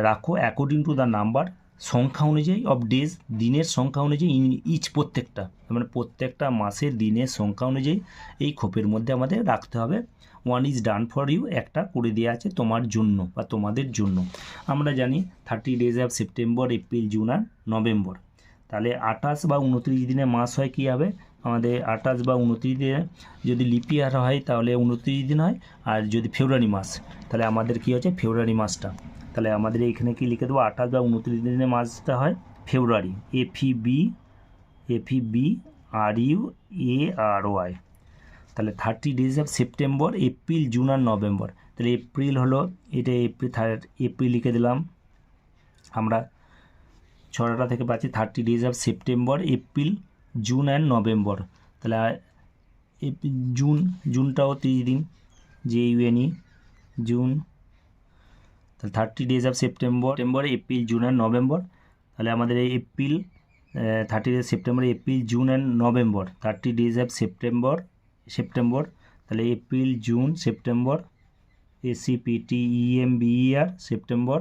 রাখো অ্যাকর্ডিং টু দ্য নাম্বার, সংখ্যা অনুযায়ী, অফ ডেজ, দিনের সংখ্যা অনুযায়ী, প্রত্যেকটা মানে প্রত্যেকটা মাসের দিনের সংখ্যা অনুযায়ী এই খোপের মধ্যে আমাদের রাখতে হবে। 1 ইজ ডান ফর ইউ, একটা করে দেওয়া আছে তোমার জন্য বা তোমাদের জন্য। আমরা জানি 30 days of September, April, June আর নভেম্বর। তাহলে 28 বা 29 দিনের মাস হয় কী হবে, আমাদের 28 বা 29 দিনে, যদি লিপ ইয়ার হয় তাহলে 29 দিন হয়, আর যদি ফেব্রুয়ারি মাস তাহলে আমাদের কী হচ্ছে ফেব্রুয়ারি মাসটা, তাহলে আমাদের এইখানে কি লিখে দেবো, 28 বা 29 দিনের মাসটা হয় ফেব্রুয়ারি, FEBRUARY। তাহলে 30 days of September, April, June আর নভেম্বর। তাহলে এপ্রিল হলো, এটা এপ্রিল লিখে দিলাম আমরা, ছটা থেকে পাচ্ছি 30 days of September, April, June and November. তাহলে জুনটাও 30 দিন, JUNE, জুন। তাহলে 30 days of September, April, June and November. তাহলে আমাদের এই 30 days September, April, June and November, 30 days of September, তাহলে April, June, September, SEPTEMBER, September,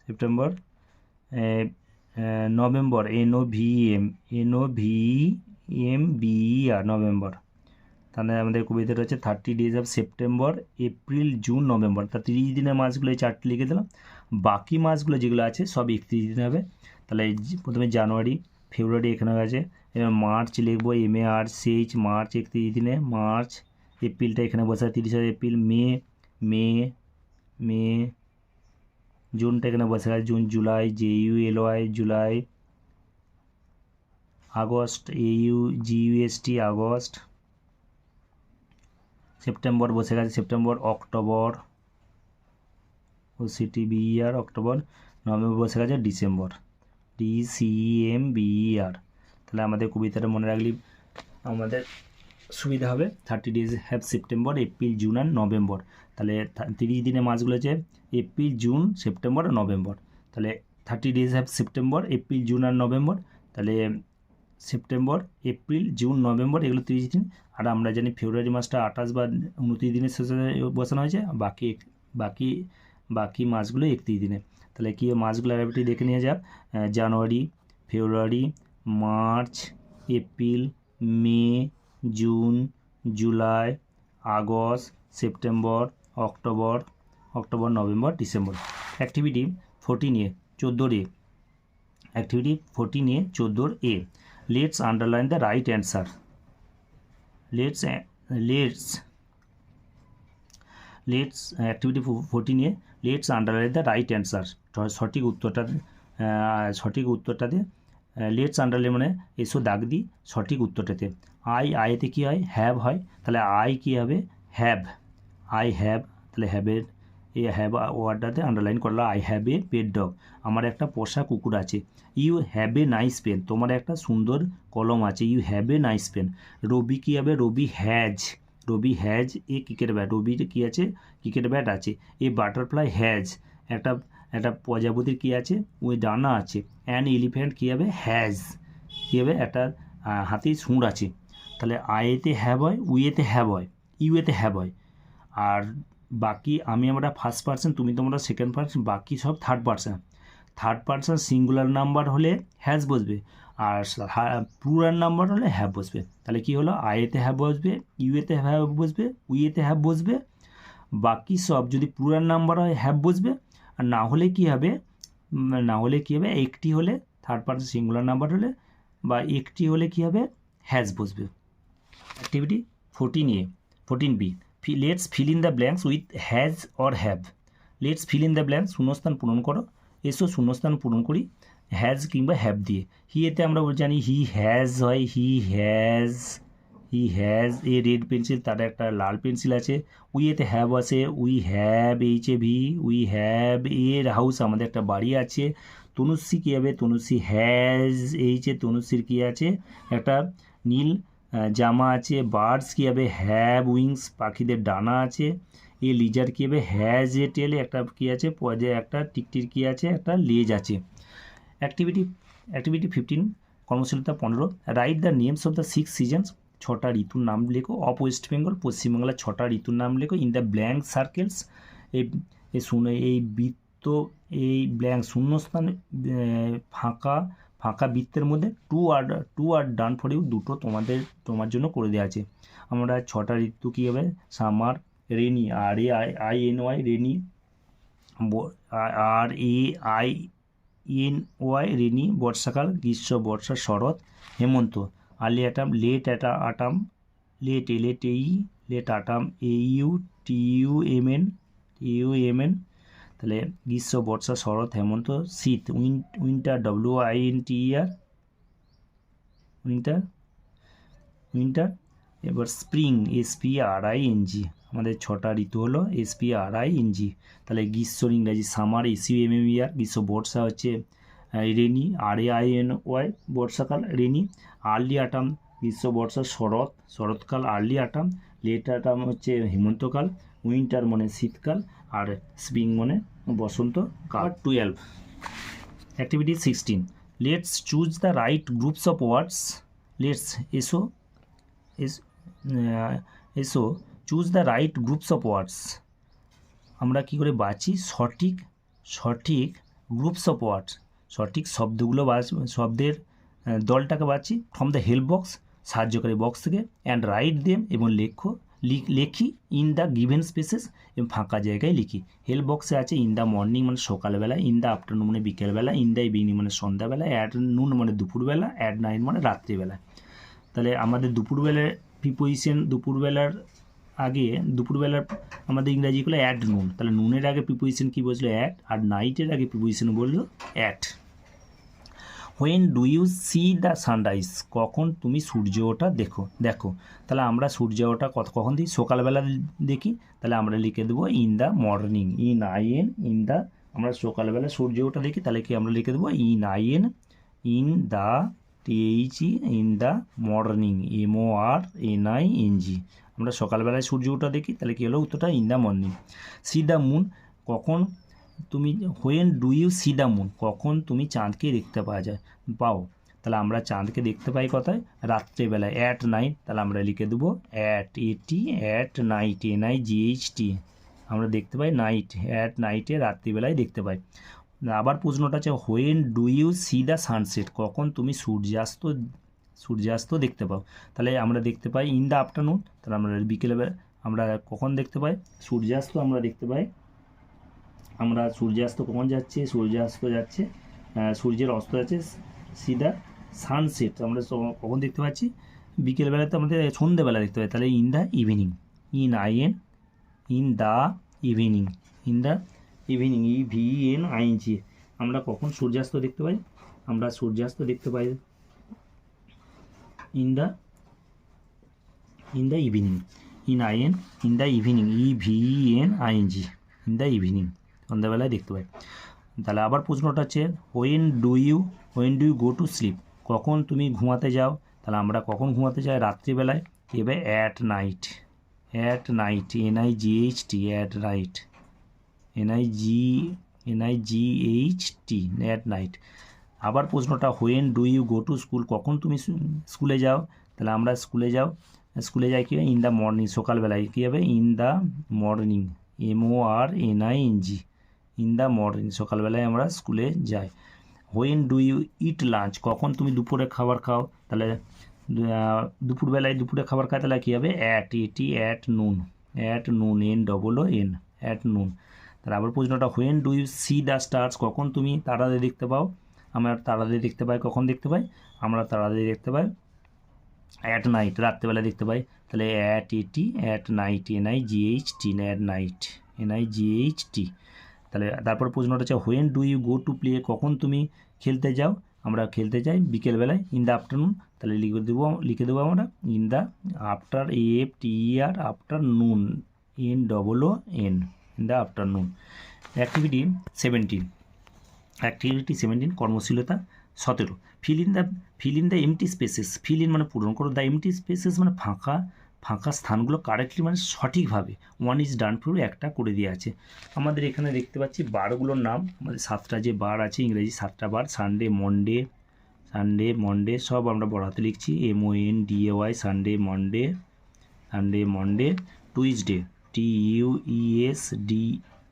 September, November, NOVEMBER, November. তাহলে আমাদের কবিতাটা হচ্ছে 30 days of September, April, June, November. তা 30 দিনের মাসগুলো এই চারটে লিখে দিলাম। বাকি মাসগুলো যেগুলো আছে সব 31 দিন হবে। তাহলে প্রথমে জানুয়ারি, ফেব্রুয়ারি এখানে আছে, এবার মার্চ লিখবো MARCH, মার্চ 31 দিনে মার্চ। এপ্রিলটা এখানে বসে 30 এপ্রিল। মে, জুনটা এখানে বসে আছে June. July JULY July. August AUGUST August. September বসে গেছে September. October OCTBER October. November বসে গেছে ডিসেম্বর DCEMBER। তাহলে আমাদের কবিতাটা মনে রাখলে আমাদের সুবিধা হবে। 30 days have September, April, June আর নভেম্বর। তাহলে 30 দিনের মাসগুলো হচ্ছে এপ্রিল, জুন, সেপ্টেম্বর আর নভেম্বর। তাহলে 30 days have September, April, June আর নভেম্বর। তাহলে সেপ্টেম্বর, এপ্রিল, জুন, নভেম্বর এগুলো 30 দিন। আর আমরা জানি ফেব্রুয়ারি মাসটা 28 বা 29 দিনের শেষে বসানো হয়েছে। বাকি মাসগুলো 31 দিনে। তাহলে কী মাসগুলো একটু দেখে নিয়ে যাক। January, February, March, April, May, June, July, August, September, October, November, December. Activity 14A 14A। Activity 14A 14A। Let's underline the right answer. Activity 14A let's underline the right answer. সঠিক উত্তরটাতে লেটস আন্ডারলাইন মানে এসো দাগ দিই সঠিক উত্তরটাতে। আইতে কী হয়? হ্যাভ হয়। তাহলে আই কী হবে? হ্যাভ। I have. তাহলে হ্যাভের হ্যাভ ওয়ার্ডটাতে আন্ডারলাইন করলাম। I have a pet dog. আমার একটা পোষা কুকুর আছে। You have a nice pen. তোমার একটা সুন্দর কলম আছে। You have a nice pen. Ravi কী হবে? Ravi has a cricket bat. রবির কী আছে? ক্রিকেট ব্যাট আছে। A butterfly has. একটা প্রজাপতির কী আছে? ওই ডানা আছে। অ্যান এলিফ্যান্ট কী হবে? হ্যাজ। কী হবে? একটা হাতির সুঁড় আছে। তাহলে আইতে হ্যাভ হয়, উইয়েতে হ্যাভ হয়, ইউএতে হ্যাভ হয়। আর বাকি আমরা ফার্স্ট পার্সন, তোমরা সেকেন্ড পার্সন, বাকি সব থার্ড পার্সন সিঙ্গুলার নাম্বার হলে হ্যাজ বসবে, আর প্লুরাল নাম্বার হলে হ্যাভ বসবে। তাহলে কি হলো? আইতে হ্যাভ বসবে, ইউএতে হ্যাভ বসবে, উইয়েতে হ্যাভ বসবে। বাকি সব যদি প্লুরাল নাম্বার হয় হ্যাভ বসবে। আর না হলে কি হবে? একটি হলে থার্ড পার্সন সিঙ্গুলার নাম্বার হলে বা একটি হলে কি হবে? হ্যাজ বসবে। Activity 14B। Let's fill in the blanks with has or have. Let's fill in the blanks, শূন্যস্থান পূরণ করো। এসো শূন্যস্থান পূরণ করি হ্যাজ কিংবা হ্যাভ দিয়ে। হিয়েতে আমরা জানি হি হ্যাজ হয়। He has a red pencil, তার একটা লাল পেন্সিল আছে। উইয়েতে হ্যাভ আছে। We have HAV। We have এর হাউস, আমাদের একটা বাড়ি আছে। তনুশ্রী কী হবে? তনুশ্রী হ্যাজ তনুশ্রীর কী আছে? একটা নীল জামা আছে। বার্ডস কী হবে? হ্যাভ উইংস, পাখিদের ডানা আছে। এ লিজার কী হবে? হ্যাজ এ টেল, একটা কী আছে? একটা টিকটির কী আছে? একটা লেজ আছে। অ্যাক্টিভিটি 15 কর্মশীলতা 15। Write the names of the 6 seasons. 6টা ঋতুর নাম লেখো। অফ ওয়েস্ট বেঙ্গল, পশ্চিমবাংলার 6টা ঋতুর নাম লেখো। ইন দ্য ব্ল্যাঙ্ক সার্কেলস, এই ব্ল্যাঙ্ক শূন্যস্থান ফাঁকা বৃত্তের মধ্যে two are done for you, দুটো তোমার জন্য করে দেওয়া আছে। আমরা 6টা ঋতু কী হবে? Summer, rainy, RAINY rainy, RAINY rainy, বর্ষাকাল, গ্রীষ্ম, বর্ষা, শরৎ, হেমন্ত, early attempt, late attempt, late attempt, AUTUMN। তাহলে গ্রীষ্ম, বর্ষা, শরৎ, হেমন্ত, শীত, উইন্টার, WINTER উইন্টার। এবার স্প্রিং, SPRING। আমাদের 6টা ঋতু হলো SPRING। তাহলে গ্রীষ্মর ইংরাজি সামার, SUMMER। গ্রীষ্ম, বর্ষা হচ্ছে রেনি, RAINY, বর্ষাকাল, রেনি। আর্লি অ্যাটাম, গ্রীষ্ম, বর্ষা, শরৎকাল, আর্লি অ্যাটাম। লেট অ্যাটাম হচ্ছে হেমন্তকাল। উইন্টার মানে শীতকাল, আর স্প্রিং মানে বসন্তকাল। 12 activity 16। Let's choose the right groups of words. এসো choose the right groups of words. আমরা কী করে বাঁচি? সঠিক গ্রুপস অফ ওয়ার্ডস, সঠিক শব্দগুলো শব্দের দলটাকে বাঁচি। ফ্রম দ্য হেল্প বক্স, সাহায্যকারী বক্স থেকে অ্যান্ড রাইট দেম এবং লেখি ইন দ্য গিভেন স্পেসেস এবং ফাঁকা জায়গায় লিখি। হেল্প বক্সে আছে ইন দ্য মর্নিং মানে সকালবেলা, ইন দ্য আফটারনুন মানে বিকেলবেলা, ইন দ্য ইভিনিং মানে সন্ধ্যাবেলা, অ্যাট নুন মানে দুপুরবেলা, অ্যাট নাইট মানে রাত্রিবেলা। তাহলে আমাদের দুপুরবেলার প্রিপোজিশন, দুপুরবেলার আগে দুপুরবেলার আমাদের ইংরাজিগুলো অ্যাট নুন, তাহলে নুনের আগে প্রিপোজিশন কী বসলো অ্যাট, আর নাইটের আগে প্রিপোজিশন বললো at. When do you see the sunrise, কখন তুমি সূর্য ওঠা দেখো। তাহলে আমরা সূর্য ওঠা কখন দেখি, সকালবেলা দেখি, তাহলে আমরা লিখে দেবো in the morning, in the, আমরা সকালবেলা সূর্য ওঠা দেখি, তাহলে কি আমরা লিখে দেবো in the in the morning, MORNING। আমরা সকালবেলায় সূর্য ওঠা দেখি, তাহলে কী হলো উত্তরটা in the morning. See the moon, কখন তুমি, when do you see the moon, কখন তুমি চাঁদকে দেখতে পাও, তাহলে আমরা চাঁদকে দেখতে পাই কোথায়, রাত্রেবেলায়, অ্যাট নাইট, তাহলে আমরা লিখে দেবো অ্যাট নাইট, NIGHT, আমরা দেখতে পাই নাইট, অ্যাট নাইটে রাত্রিবেলায় দেখতে পাই। আবার প্রশ্নটা আছে when do you see the sunset, কখন তুমি সূর্যাস্ত দেখতে পাও, তাহলে আমরা দেখতে পাই ইন দ্য আফটারনুন, তাহলে আমরা বিকেলবেলা, আমরা কখন দেখতে পাই সূর্যাস্ত, আমরা দেখতে পাই, আমরা সূর্যাস্ত কখন যাচ্ছে, সূর্যাস্ত যাচ্ছে, সূর্যের অস্ত যাচ্ছে, সি দ্য সানসেট আমরা কখন দেখতে পাচ্ছি, বিকেলবেলাতে আমাদের সন্ধ্যেবেলা দেখতে পাই, তাহলে in the evening, in the evening, EVENING। আমরা কখন সূর্যাস্ত দেখতে পাই, আমরা সূর্যাস্ত দেখতে পাই in the evening, in the evening, EVENING, in the evening, সন্ধ্যাবেলায় দেখতে পাই। তাহলে আবার প্রশ্নটা হচ্ছে when do you go to sleep, কখন তুমি ঘুমাতে যাও, তাহলে আমরা কখন ঘুমাতে যাই, রাত্রিবেলায়, এবার at night, NIGHT, at night, NIGHT, at night. আবার প্রশ্নটা when do you go to school, কখন তুমি স্কুলে যাও, তাহলে আমরা স্কুলে যাই কী হবে ইন দ্য মর্নিং, সকালবেলায় কী হবে in the morning, MORNING, in the morning, সকালবেলায় আমরা স্কুলে যাই। When do you eat lunch, কখন তুমি দুপুরে খাবার খাও, তাহলে দুপুরে খাবার খায়, তাহলে কী হবে at noon, NOON, at noon. তাহলে আবার প্রশ্নটা when do you see the stars, কখন তুমি তারাদের দেখতে পাও, আমরা তারাদের দেখতে পাই, কখন দেখতে পাই, আমরা তারাদের দেখতে পাই অ্যাট নাইট, রাত্রেবেলা দেখতে পাই, তাহলে at night, NIGHT, at night, NIGHT। তাহলে তারপর প্রশ্নটা হচ্ছে when do you go to play, কখন তুমি খেলতে যাও, আমরা খেলতে যাই বিকেলবেলায়, ইন দ্য আফটারনুন, তাহলে লিখে দেবো আমরা in the afternoon, NOON, in the afternoon. Activity 17 কর্মশীলতা 17, feel in the MT spaces, fill in মানে পূরণ করো, দ্য এমটি স্পেসেস মানে ফাঁকা স্থানগুলো কারেক্টলি মানে সঠিকভাবে, 1 ইজ ডান ফর, একটা করে দেওয়া আছে। আমাদের এখানে দেখতে পাচ্ছি বারগুলোর নাম, আমাদের 7টা যে বার আছে ইংরেজি 7টা বার, সানডে, মন্ডে সব আমরা বড় হাতে লিখছি, MONDAY, Sunday, Monday, Tuesday,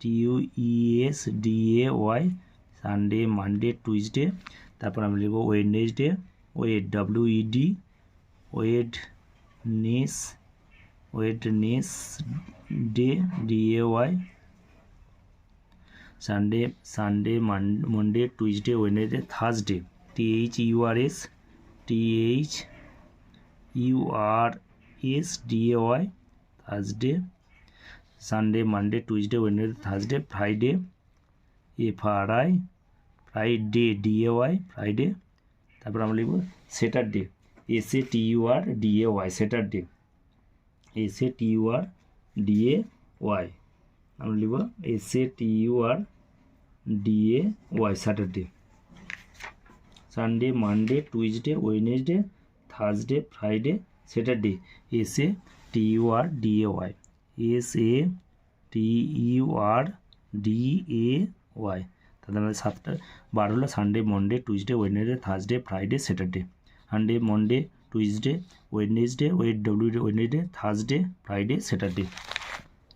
TUESDAY, Sunday, Monday, Tuesday. তারপর আমরা লিখব Wednesday, WED, Wednesday, DAY, Sunday, Monday, Tuesday, Wednesday, Thursday, THURSDAY, Thursday, Sunday, Monday, Tuesday, Wednesday, Thursday, Friday, Friday, DAY, Friday. তারপর আমরা লিখব স্যাটারডে, SATURDAY, স্যাটারডে, SATURDAY, আমরা লিখব SATURDAY, Saturday. Sunday, Monday, Tuesday, Wednesday, Thursday, Friday, Saturday, SATURDAY, SATURDAY। তাহলে আমাদের 7টা বার হলো Sunday, Monday, Tuesday, Wednesday, Thursday, Friday, Saturday, Sunday, Monday, Tuesday, Wednesday, Wednesday, Thursday, Friday, Saturday.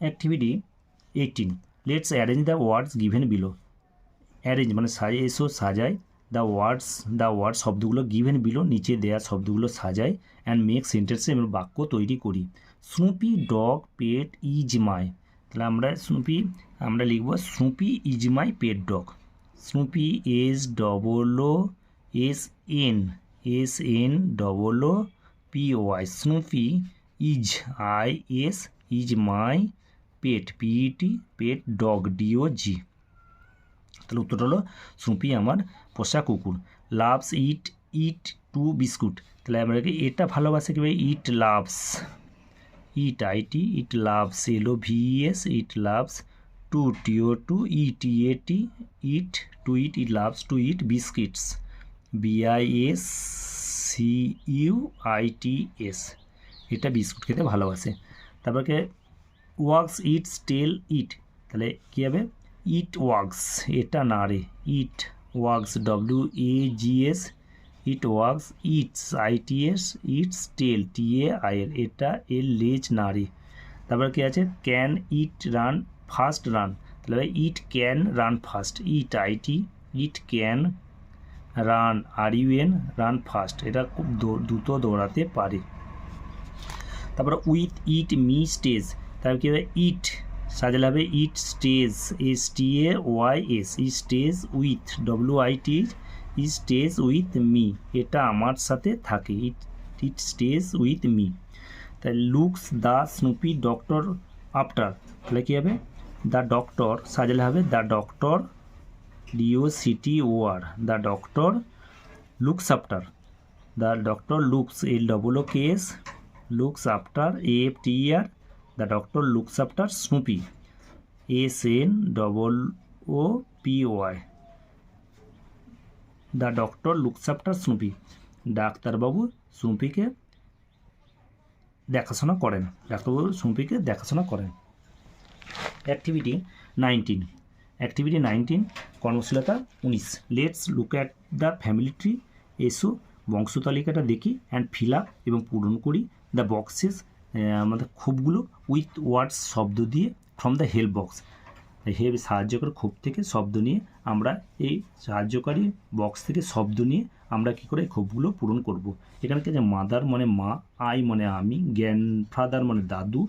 Activity 18, let's arrange the words given below, arrange মানে সাজায় দ্য ওয়ার্ড শব্দগুলো গিভেন বিলো নিচে দেওয়া শব্দগুলো সাজাই অ্যান্ড মেক সেন্টেন্সে এবং বাক্য তৈরি করি। Snoopy dog pet is my, তাহলে আমরা লিখব Snoopy is my pet dog. Snoopy SNOOPY, Snoopy is is my pet pet dog DOG। তাহলে উত্তরটা হলো স্নুপি আমার পোষা কুকুর। লাভস ইট টু বিস্কুট, তাহলে আমরা এটা ভালোবাসে কীভাবে it loves it loves LOVES it loves to TO2 EAT it loves to eat biscuits BISCUITS, এটা বিস্কুট খেতে ভালোবাসে। তারপরে ওয়াক্স ইটস টেল ইট, তাহলে কী হবে ইট ওয়াক্স, এটা নাড়ে it wags WAGS it wags its ITS its tail TAIL, এটা এর লেজ নাড়ে। তারপর কী আছে can it run fast run, তাহলে it can run fast it can run RUN run fast, এটা খুব দ্রুত দৌড়াতে পারে। তারপর উইথ ইট মি স্টেজ, তারপর কী হবে ইট সাজালে হবে it stays STAYS it stays with WIT it stays with me, এটা আমার সাথে থাকে ইট স্টেজ উইথ মি। তাই looks the Snoopy doctor after, তাহলে কী হবে দ্য ডক্টর সাজালে হবে the doctor DOCTOR the doctor looks after, the doctor looks LOOKS looks after AFTER, the doctor looks after Snoopy SNOOPY, the doctor looks after Snoopy, ডাক্তারবাবু স্নুপিকে দেখাশোনা করেন, অ্যাক্টিভিটি 19 কর্মশীলতা 19, let's look at the family tree, এসো বংশ তালিকাটা দেখি অ্যান্ড ফিল আপ এবং পূরণ করি দ্য বক্সেস, আমাদের খোপগুলো উইথ ওয়ার্ডস শব্দ দিয়ে ফ্রম দ্য হেল্প বক্স, সাহায্যকারী খোপ থেকে শব্দ নিয়ে আমরা এই সাহায্যকারী বক্স থেকে শব্দ নিয়ে আমরা কী করে খোপগুলো পূরণ করব। এখানে কি আছে মাদার মানে মা, আই মানে আমি, গ্র্যান্ডফাদার মানে দাদু,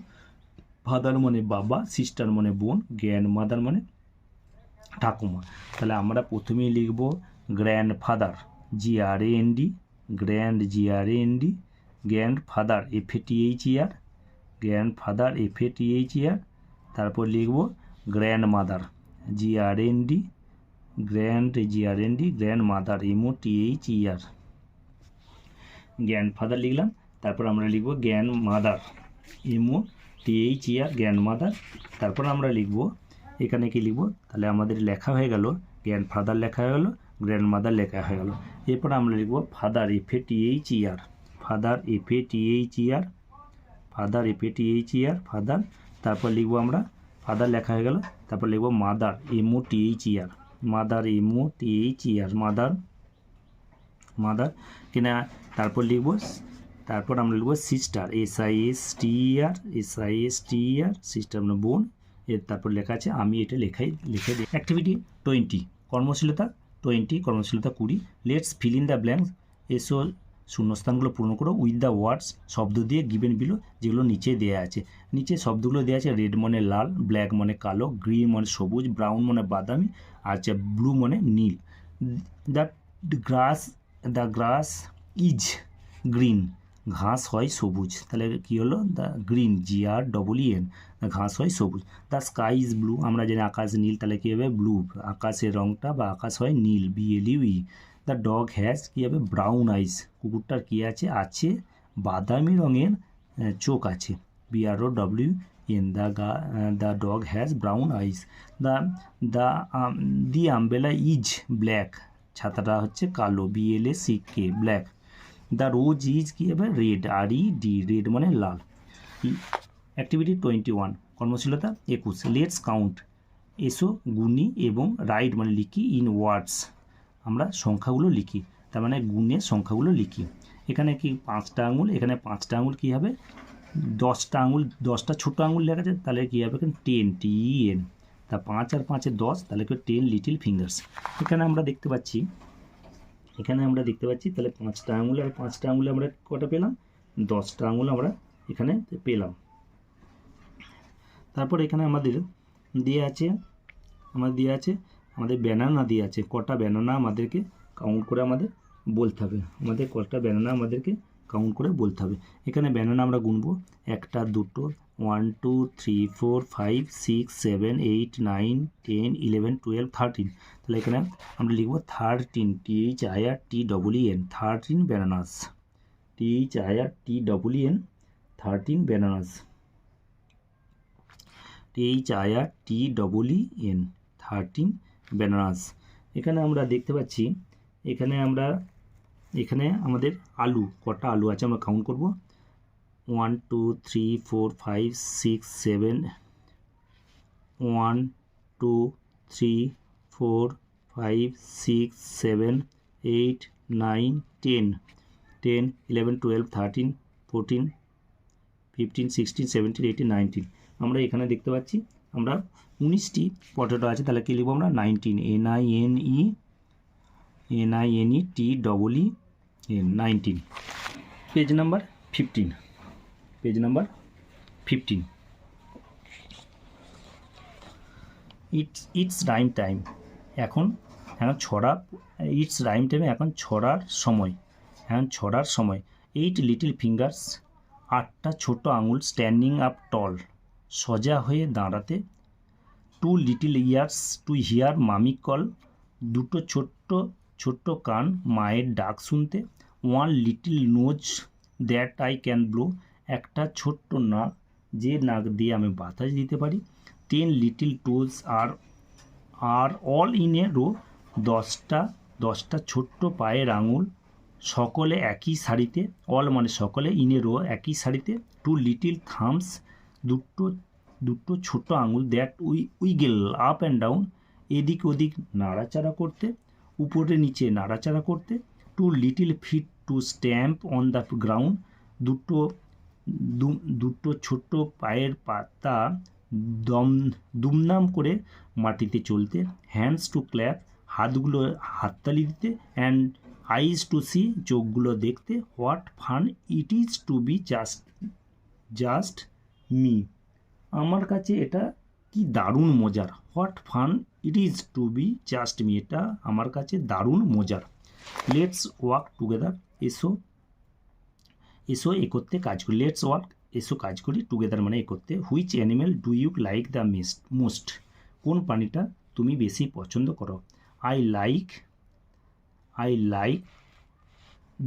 ফাদার মানে বাবা, সিস্টার মানে বোন, গ্র্যান্ডমাদার মানে ঠাকুমা। তাহলে আমরা প্রথমেই লিখব গ্র্যান্ডফাদার GRAND গ্র্যান্ডফাদার FATHER, তারপর লিখব grandmother GRAND grandmother MOTHER, grandfather লিখলাম। তারপর আমরা লিখব গ্র্যান্ডমাদার MOTHER গ্র্যান্ডমাদার। তারপর আমরা লিখব এখানে কি লিখব, তাহলে আমাদের লেখা হয়ে গেল গ্র্যান্ডফাদার লেখা হয়ে গেল, গ্র্যান্ডমাদার লেখা হয়ে গেল। এরপর আমরা লিখব ফাদার FATHER ফাদার। তারপর লিখব আমরা ফাদার লেখা হয়ে গেল, তারপর লিখব মাদার MOTHER মাদার কিনা। তারপর আমরা লিখব সিস্টার SISTER সিস্টার মানে বোন। এর তারপর লেখা আছে আমি, এটা লিখে দিই। Activity 20 কর্মশীলতা 20 let's fill in the blanks, এসো শূন্যস্থানগুলো পূরণ করো উইথ দ্য ওয়ার্ডস শব্দ দিয়ে গিভেন বিলো, যেগুলো নিচে দেওয়া আছে। নিচে শব্দগুলো দেওয়া আছে রেড মানে লাল, ব্ল্যাক মানে কালো, গ্রিন মানে সবুজ, ব্রাউন মানে বাদামি, আর ব্লু মানে নীল। দ্য গ্রাস ইজ গ্রিন, ঘাস হয় সবুজ, তাহলে কী হলো দ্য গ্রিন GREEN, ঘাস হয় সবুজ। দ্য স্কাই ইজ ব্লু, আমরা জানি আকাশ নীল, তাহলে কী হবে ব্লু, আকাশের রঙটা বা আকাশ হয় নীল BLUE। দ্য ডগ হ্যাজ কী হবে ব্রাউন আইস, কুকুরটার কী আছে বাদামি রঙের চোখ আছে BROWN, the dog has brown eyes. The umbrella is black, ছাতাটা হচ্ছে কালো BLACK black. The rose is কী হবে রেড RED, রেড মানে লাল। অ্যাক্টিভিটি 21 কর্মশীলতা 21, লেটস কাউন্ট, এসো গুনি এবং রাইট মানে লিখি ইন ওয়ার্ডস, আমরা সংখ্যাগুলো লিখি, তার মানে গুণের সংখ্যাগুলো লিখি। এখানে কি 5টা আঙুল, এখানে 5টা আঙুল কী হবে 10টা আঙুল, 10টা ছোটো আঙুল লেখা আছে, তাহলে কী হবে এখানে 10 TEN, তা 5 আর 5 10, তাহলে কি 10 লিটল ফিঙ্গার্স। এখানে আমরা দেখতে পাচ্ছি এখানে আমরা দেখতে পাচ্ছি তাহলে 5টা আঙুল আর 5টা আঙুলে আমরা কটা পেলাম, 10টা আঙুল আমরা এখানে পেলাম। তারপর এখানে আমাদের দিয়ে আছে আমাদের ব্যানানা দিয়ে আছে, কটা ব্যানানা আমাদেরকে কাউন্ট করে আমাদের বলতে হবে, আমাদের কটা ব্যানানা আমাদেরকে কাউন্ট করে বলতে হবে। এখানে ব্যানানা আমরা গুনবো, একটা, দুটো, 1 2 3 4 5 6 7 8 9 10 11 12 13। তাহলে এখানে আমরা লিখবো 13, THIRTEEN 13 bananas, THIRTEEN 13 bananas, THIRTEEN 13 bananas. এখানে আমরা দেখতে পাচ্ছি এখানে আমাদের আলু, কটা আলু আছে আমরা কাউন্ট করব, 1 2 3 4 5 6 7 1 2 3 4 5 6 7 8 9 10 10 11 12 13 14 15 16 17 18 19। আমরা এখানে দেখতে পাচ্ছি আমরা 19টি পটেটো আছে, তাহলে কি লিখবো আমরা 19, NINETEEN 19। Page number 15। It's rhyme time, এখন ইটস রাইম টাইমে এখন ছড়ার সময়। 8 লিটল ফিঙ্গার্স, 8টা ছোট আঙুল, স্ট্যান্ডিং আপ টল, সোজা হয়ে দাঁড়াতে। 2 little ears to hear mummy call, দুটো ছোট্ট কান মায়ের ডাক শুনতে। 1 little nose that I can blow, একটা ছোট্ট নাক যে নাক দিয়ে আমি বাতাস দিতে পারি। 10 little toes are all in a row, 10টা ছোট্ট পায়ের আঙুল সকলে একই সারিতে, অল মানে সকলে, ইন এ রো একই সারিতে। 2 লিটল থামস, দুটো ছোট আঙুল, that wiggle up and down, এদিক ওদিক নাড়াচাড়া করতে, উপরে নিচে নাড়াচাড়া করতে। 2 little feet to stamp on the ground, দুটো ছোট্ট পায়ের পাতা দুমনাম করে মাটিতে চলতে। হ্যান্ডস টু ক্ল্যাপ, হাতগুলো হাততালি দিতে। অ্যান্ড আইজ টু সি, চোখগুলো দেখতে। What fun it is to be just me, আমার কাছে এটা কি দারুণ মজার। What fun it is to be just me, এটা আমার কাছে দারুণ মজার। লেটস ওয়ার্ক টুগেদার, এসো একত্রে কাজ করি। লেটস ওয়ার্ক, এসো কাজ করি। টুগেদার মানে একত্রে। Which animal do you like the most, কোন প্রাণীটা তুমি বেশি পছন্দ করো। I like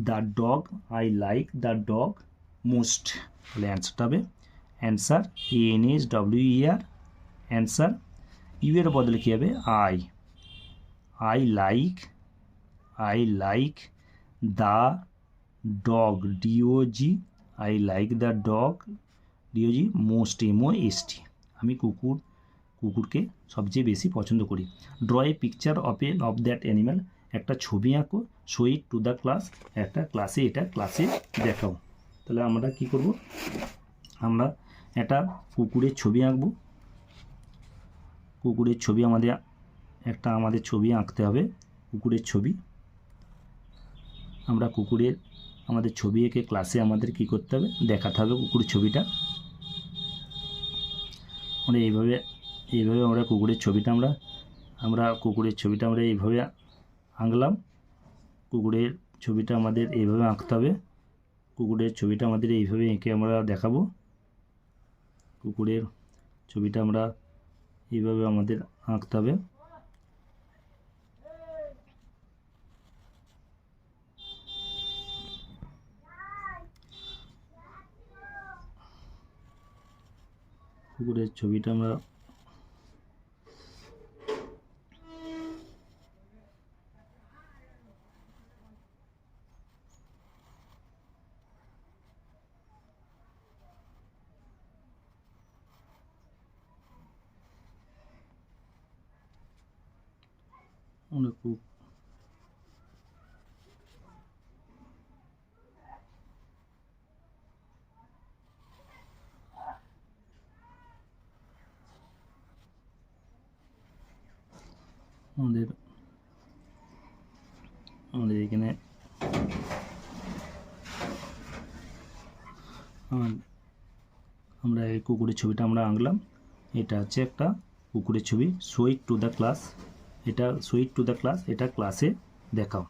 the dog most, তাহলে অ্যান্সারটা হবে অ্যান্সার ANSWER, অ্যান্সার। ইউ এর বদলে কী হবে I like the dog, DOG, I like the dog DOG most, MOST, আমি কুকুরকে সবচেয়ে বেশি পছন্দ করি। Draw a picture of that animal, একটা ছবি আঁকো। Show it to the class, ক্লাসে দেখাও। তাহলে আমরা কি করব, আমরা একটা কুকুরের ছবি আঁকবো। কুকুরের ছবি আমাদের ছবি আঁকতে হবে, কুকুরের ছবি। আমরা আমাদের ছবি এঁকে ক্লাসে আমাদের কি করতে হবে, দেখাতে হবে কুকুরের ছবিটা। আমরা এইভাবে আমরা কুকুরের ছবিটা আমরা এইভাবে আঁকলাম। কুকুরের ছবিটা আমাদের এইভাবে আঁকতে হবে, কুকুরের ছবিটা আমাদের এইভাবে এঁকে আমরা দেখাবো। কুকুরের ছবিটা আমরা এইভাবে আমাদের আঁকতে হবে। কুকুরের ছবিটা আমরা খুব আমাদের এখানে আমরা এই কুকুরের ছবিটা আমরা আঁকলাম। এটা হচ্ছে একটা কুকুরের ছবি। Show it to the class. এটা show it to the class, এটা ক্লাসে দেখাও।